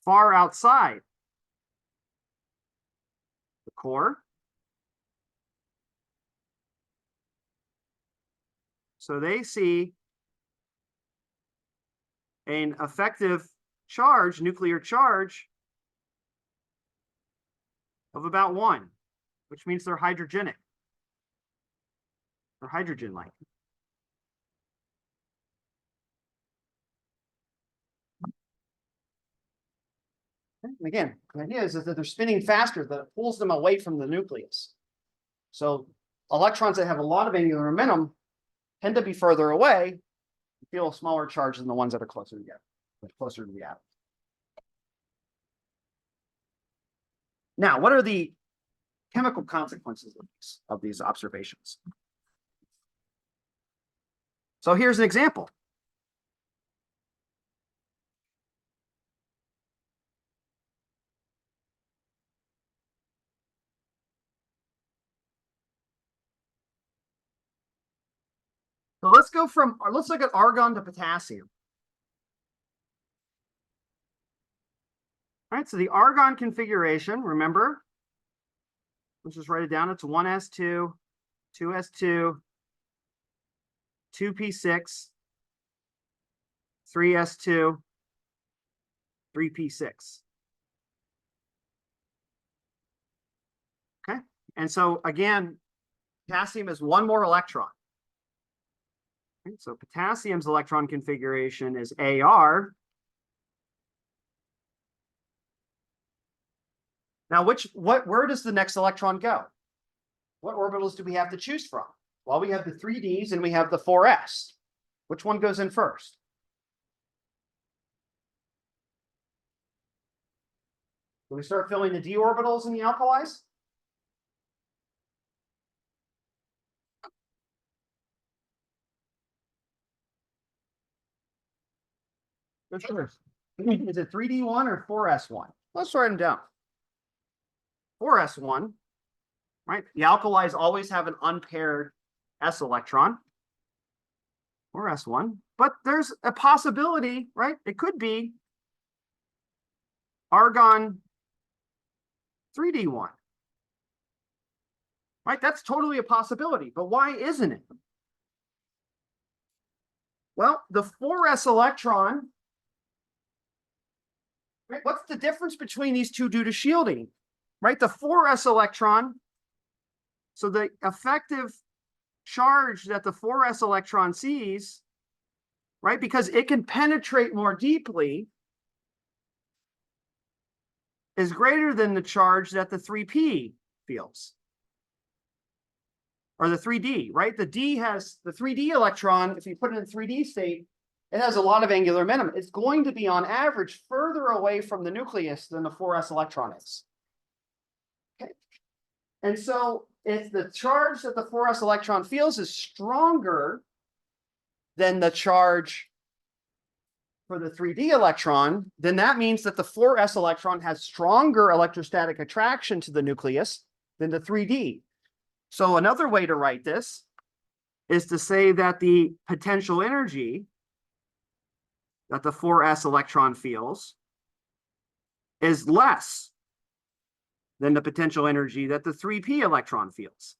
far outside the core. So they see an effective charge, nuclear charge, of about 1, which means they're hydrogenic. They're hydrogen-like. Again, the idea is that they're spinning faster, that it pulls them away from the nucleus. So electrons that have a lot of angular momentum tend to be further away, feel a smaller charge than the ones that are closer together, closer to the atom. Now, what are the chemical consequences of these observations? So here's an example. So let's look at argon to potassium. All right, so the argon configuration, remember, let's just write it down. It's 1s2, 2s2, 2p6, 3s2, 3p6. Okay, and so again, potassium is one more electron. Okay, so potassium's electron configuration is Ar. Now, where does the next electron go? What orbitals do we have to choose from? Well, we have the 3Ds and we have the 4s. Which one goes in first? Do we start filling the d orbitals in the alkalis? Sure. Is it 3D1 or 4s1? Let's write them down. 4s1, right? The alkalis always have an unpaired s electron. 4s1, but there's a possibility, right? It could be argon 3D1. Right? That's totally a possibility, but why isn't it? Well, the 4s electron, right? What's the difference between these two due to shielding? Right? The 4s electron, so the effective charge that the 4s electron sees, right? Because it can penetrate more deeply, is greater than the charge that the 3p feels. Or the 3D, right? The 3D electron, if you put it in 3D state, it has a lot of angular minimum. It's going to be on average further away from the nucleus than the 4s electron is. Okay. And so if the charge that the 4s electron feels is stronger than the charge for the 3D electron, then that means that the 4s electron has stronger electrostatic attraction to the nucleus than the 3D. So another way to write this is to say that the potential energy that the 4s electron feels is less than the potential energy that the 3p electron feels,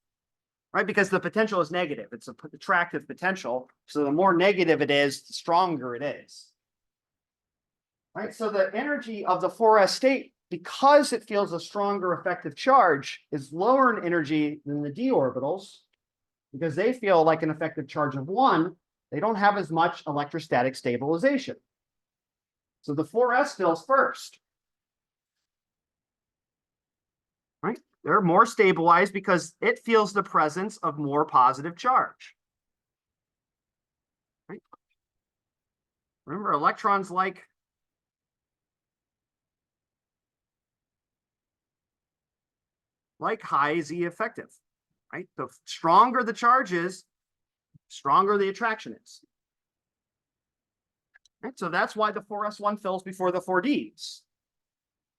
right? Because the potential is negative. It's an attractive potential. So the more negative it is, the stronger it is. Right? So the energy of the 4s state, because it feels a stronger effective charge, is lower in energy than the d orbitals, because they feel like an effective charge of 1. They don't have as much electrostatic stabilization. So the 4s fills first. Right? They're more stabilized because it feels the presence of more positive charge. Right? Remember, electrons like high Z effective, right? The stronger the charge is, stronger the attraction is. Right? So that's why the 4s1 fills before the 4Ds.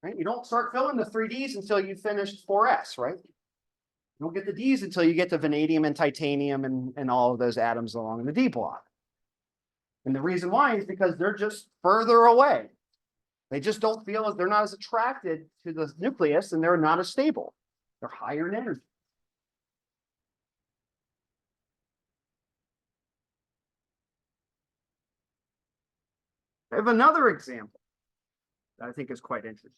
Right? You don't start filling the 3Ds until you finish 4s, right? You don't get the Ds until you get to vanadium and titanium and all of those atoms along the D block. And the reason why is because they're just further away. They just don't feel they're not as attracted to the nucleus, and they're not as stable. They're higher in energy. I have another example that I think is quite interesting.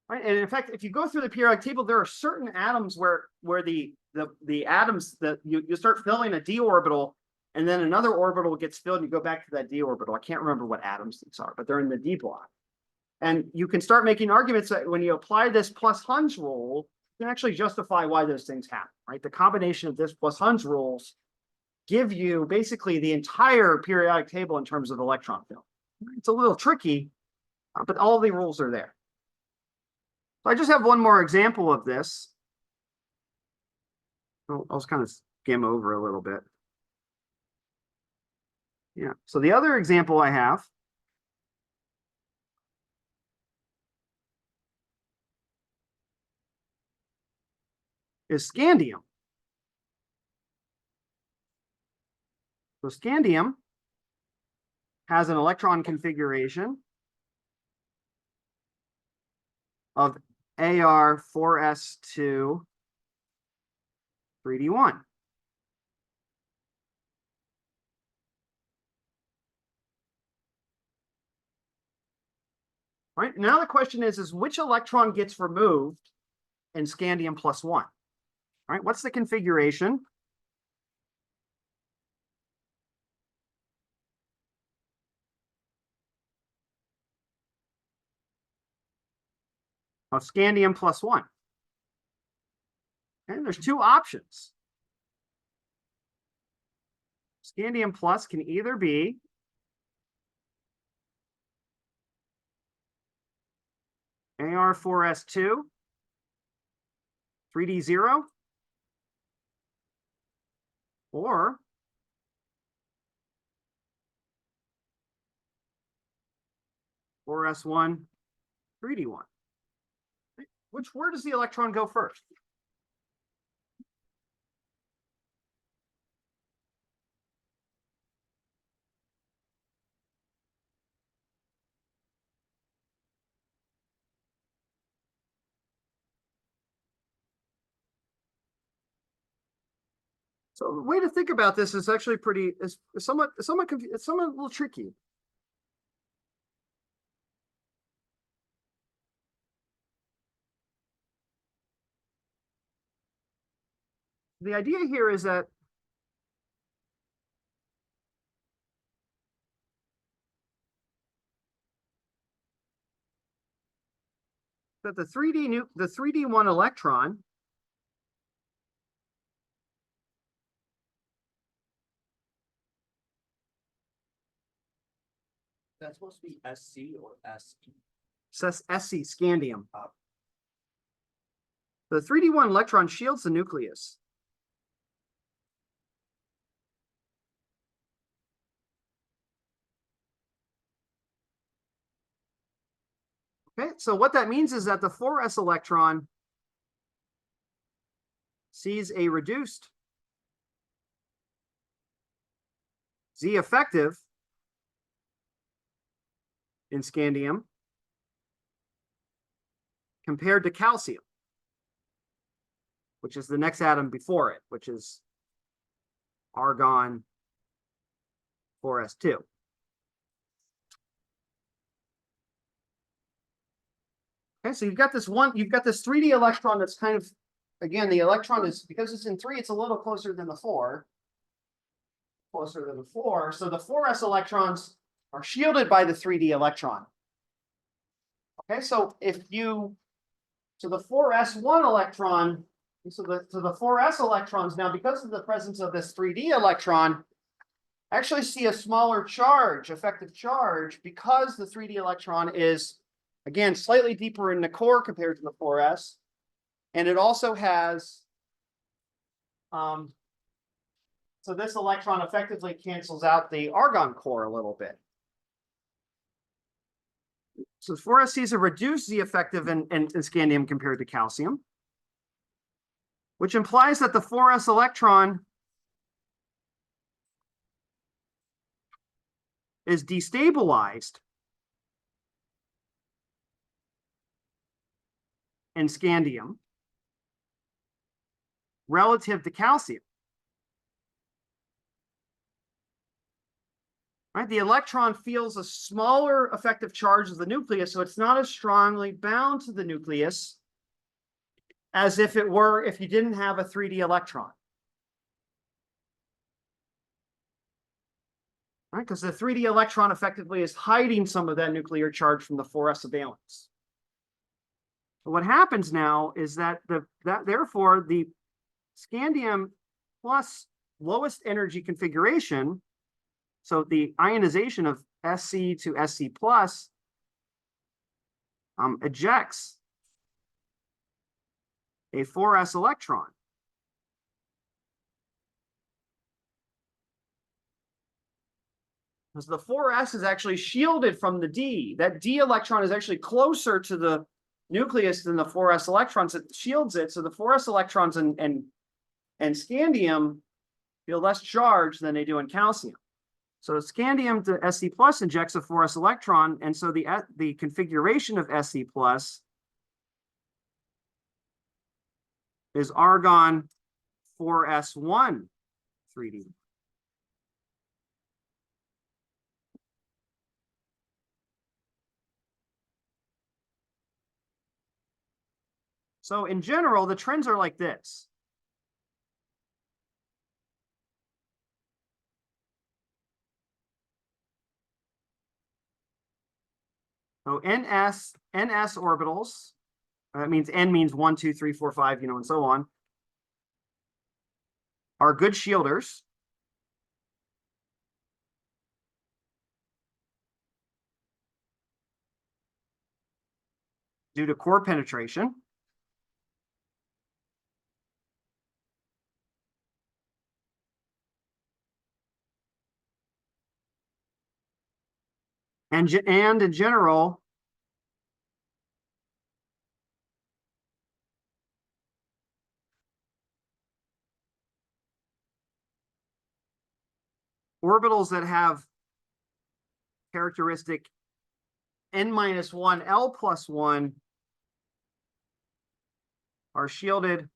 Right? And in fact, if you go through the periodic table, there are certain atoms where the atoms that you start filling a d orbital, and then another orbital gets filled, and you go back to that d orbital. I can't remember what atoms these are, but they're in the d block. And you can start making arguments that when you apply this plus Hund's rule, you can actually justify why those things happen, right? The combination of this plus Hund's rules give you basically the entire periodic table in terms of electron field. It's a little tricky, but all the rules are there. So I just have one more example of this. I'll just kind of skim over a little bit. Yeah, so the other example I have is scandium. So scandium has an electron configuration of Ar4s2 3d1. Right, now the question is which electron gets removed in scandium plus 1? Right, what's the configuration? of scandium plus 1. And there's two options. Scandium plus can either be AR4S2, 3D0, or S1, 3D1. Where does the electron go first? So the way to think about this is actually is somewhat it's somewhat a little tricky. The idea here is that the 3D1 electron That's supposed to be SC or SE. says SC scandium. The 3D1 electron shields the nucleus. Okay, so what that means is that the 4s electron sees a reduced Z effective in scandium compared to calcium, which is the next atom before it, which is argon 4s2. Okay, so you've got this 3D electron that's kind of, again, the electron is, because it's in 3, it's a little closer than the 4. Closer than the 4. So the 4s electrons are shielded by the 3D electron. Okay, so the 4s1 electron, so the 4s electrons now, because of the presence of this 3D electron, actually see a smaller charge, effective charge, because the 3D electron is, again, slightly deeper in the core compared to the 4s. And it also has, so this electron effectively cancels out the argon core a little bit. So 4s sees a reduced Z effective in scandium compared to calcium, which implies that the 4s electron is destabilized in scandium relative to calcium. Right? The electron feels a smaller effective charge of the nucleus, so it's not as strongly bound to the nucleus as if it were if you didn't have a 3D electron. Right? Because the 3D electron effectively is hiding some of that nuclear charge from the 4s valence. So what happens now is that therefore the scandium plus lowest energy configuration, so the ionization of Sc to Sc plus, ejects a 4s electron. Because the 4s is actually shielded from the D. That D electron is actually closer to the nucleus than the 4s electrons. It shields it, so the 4s electrons and scandium feel less charged than they do in calcium. So scandium to Sc plus injects a 4s electron, and so the configuration of Sc plus is argon 4s1 3D. So in general, the trends are like this. So NS orbitals that means N means 1, 2, 3, 4, 5, you know, and so on, are good shielders. Due to core penetration. And in general, orbitals that have characteristic n-1 L+1 are shielded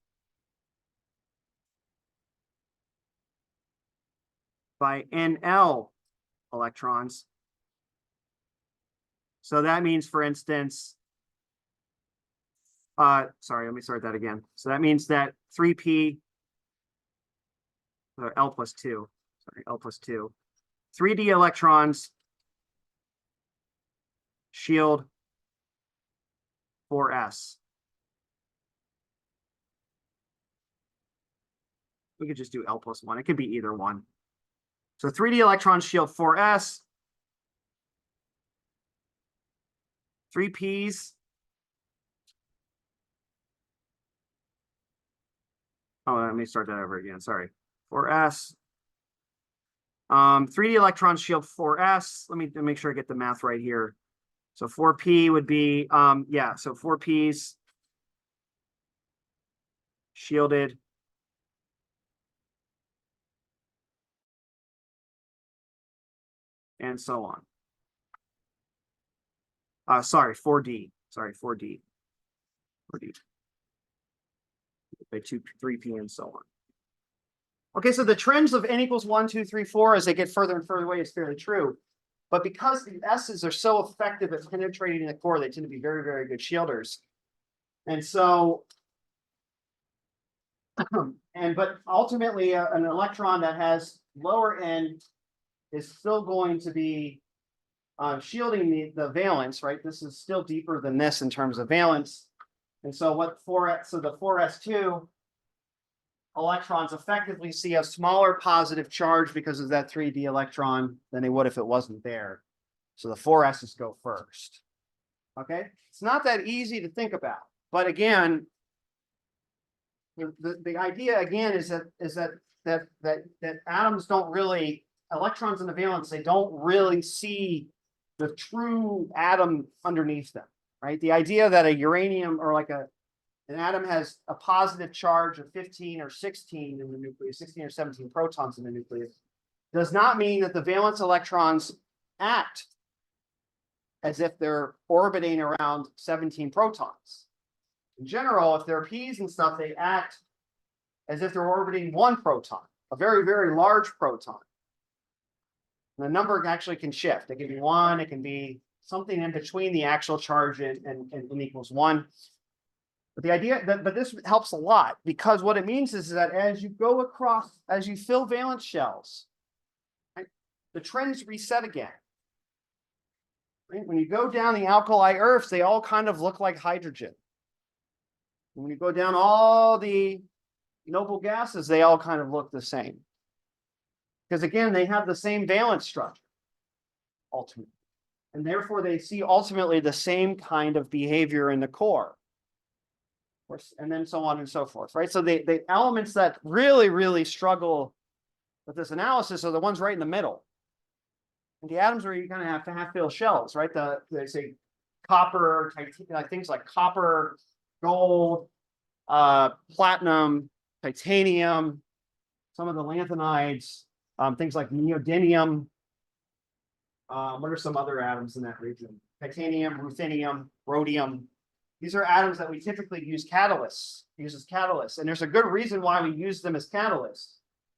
by NL electrons. So that means, for instance, sorry, let me start that again. So that means that 3p, L+2, sorry, L+2, 3d electrons shield 4s. We could just do L+1. It could be either one. So 3d electrons shield 4s. 3p's. Oh, let me start that over again. Sorry. 4s. 3d electrons shield 4s. Let me make sure I get the math right here. So 4p would be, yeah, so 4p's shielded and so on. Sorry, 4d. Sorry, 4d. 4d. By 2, 3p and so on. Okay, so the trends of n equals 1, 2, 3, 4 as they get further and further away is fairly true. But because the S's are so effective at penetrating the core, they tend to be very, very good shielders. And so, but ultimately, an electron that has lower N is still going to be shielding the valence, right? This is still deeper than this in terms of valence. And so what 4s, so the 4s2 electrons effectively see a smaller positive charge because of that 3d electron than they would if it wasn't there. So the 4s's go first. Okay, it's not that easy to think about, but again, the idea again is that atoms don't really, electrons in the valence, they don't really see the true atom underneath them, right? The idea that a uranium or like an atom has a positive charge of 15 or 16 in the nucleus, 16 or 17 protons in the nucleus, does not mean that the valence electrons act as if they're orbiting around 17 protons. In general, if they're P's and stuff, they act as if they're orbiting 1 proton, a very, very large proton. And the number actually can shift. It can be 1, it can be something in between the actual charge and n equals 1. But the idea that, but this helps a lot because what it means is that as you go across, as you fill valence shells, right, the trends reset again. Right? When you go down the alkali earths, they all kind of look like hydrogen. And when you go down all the noble gases, they all kind of look the same. Because again, they have the same valence structure, ultimately. And therefore, they see ultimately the same kind of behavior in the core. And then so on and so forth, right? So the elements that really, really struggle with this analysis are the ones right in the middle. And the atoms where you kind of have to half-fill shells, right? They say copper, things like copper, gold, platinum, titanium, some of the lanthanides, things like neodymium. What are some other atoms in that region? Titanium, ruthenium, rhodium. These are atoms that we typically use as catalysts. And there's a good reason why we use them as catalysts,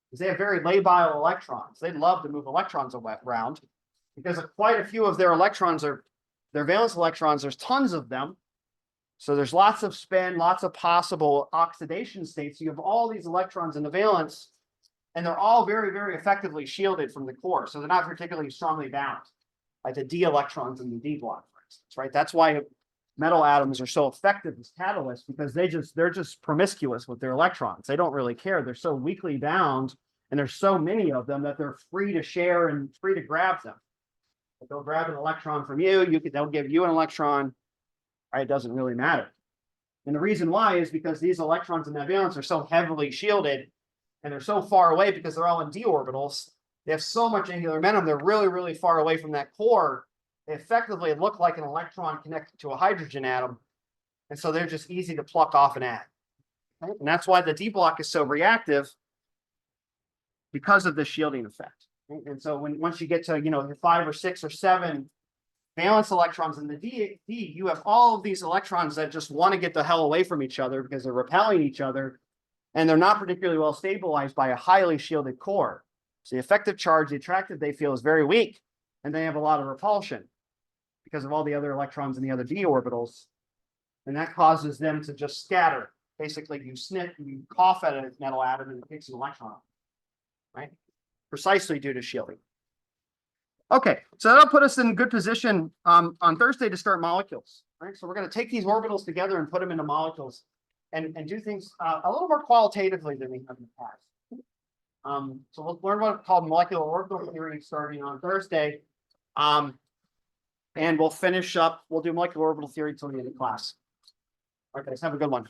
because they have very labile electrons. They love to move electrons around because quite a few of their electrons are, their valence electrons, there's tons of them. So there's lots of spin, lots of possible oxidation states. You have all these electrons in the valence, and they're all very, very effectively shielded from the core. So they're not particularly strongly bound, like the d electrons in the d block, for instance, right? That's why metal atoms are so effective as catalysts because they're just promiscuous with their electrons. They don't really care. They're so weakly bound and there's so many of them that they're free to share and free to grab them. If they'll grab an electron from they'll give you an electron. Right? It doesn't really matter. And the reason why is because these electrons in that valence are so heavily shielded and they're so far away because they're all in d orbitals. They have so much angular momentum. They're really, really far away from that core. They effectively look like an electron connected to a hydrogen atom. And so they're just easy to pluck off and add. Right? And that's why the D block is so reactive because of the shielding effect. Right? And so once you get to, 5 or 6 or 7 valence electrons in the D, you have all of these electrons that just want to get the hell away from each other because they're repelling each other. And they're not particularly well stabilized by a highly shielded core. So the effective charge, the attractive they feel is very weak. And they have a lot of repulsion because of all the other electrons in the other d orbitals. And that causes them to just scatter. Basically, you cough at a metal atom and it takes an electron. Right? Precisely due to shielding. Okay, so that'll put us in good position on Thursday to start molecules. Right? So we're going to take these orbitals together and put them into molecules and do things a little more qualitatively than we have in the past. So we'll learn what's called molecular orbital theory starting on Thursday. And we'll do molecular orbital theory till the end of class. Okay, so have a good one.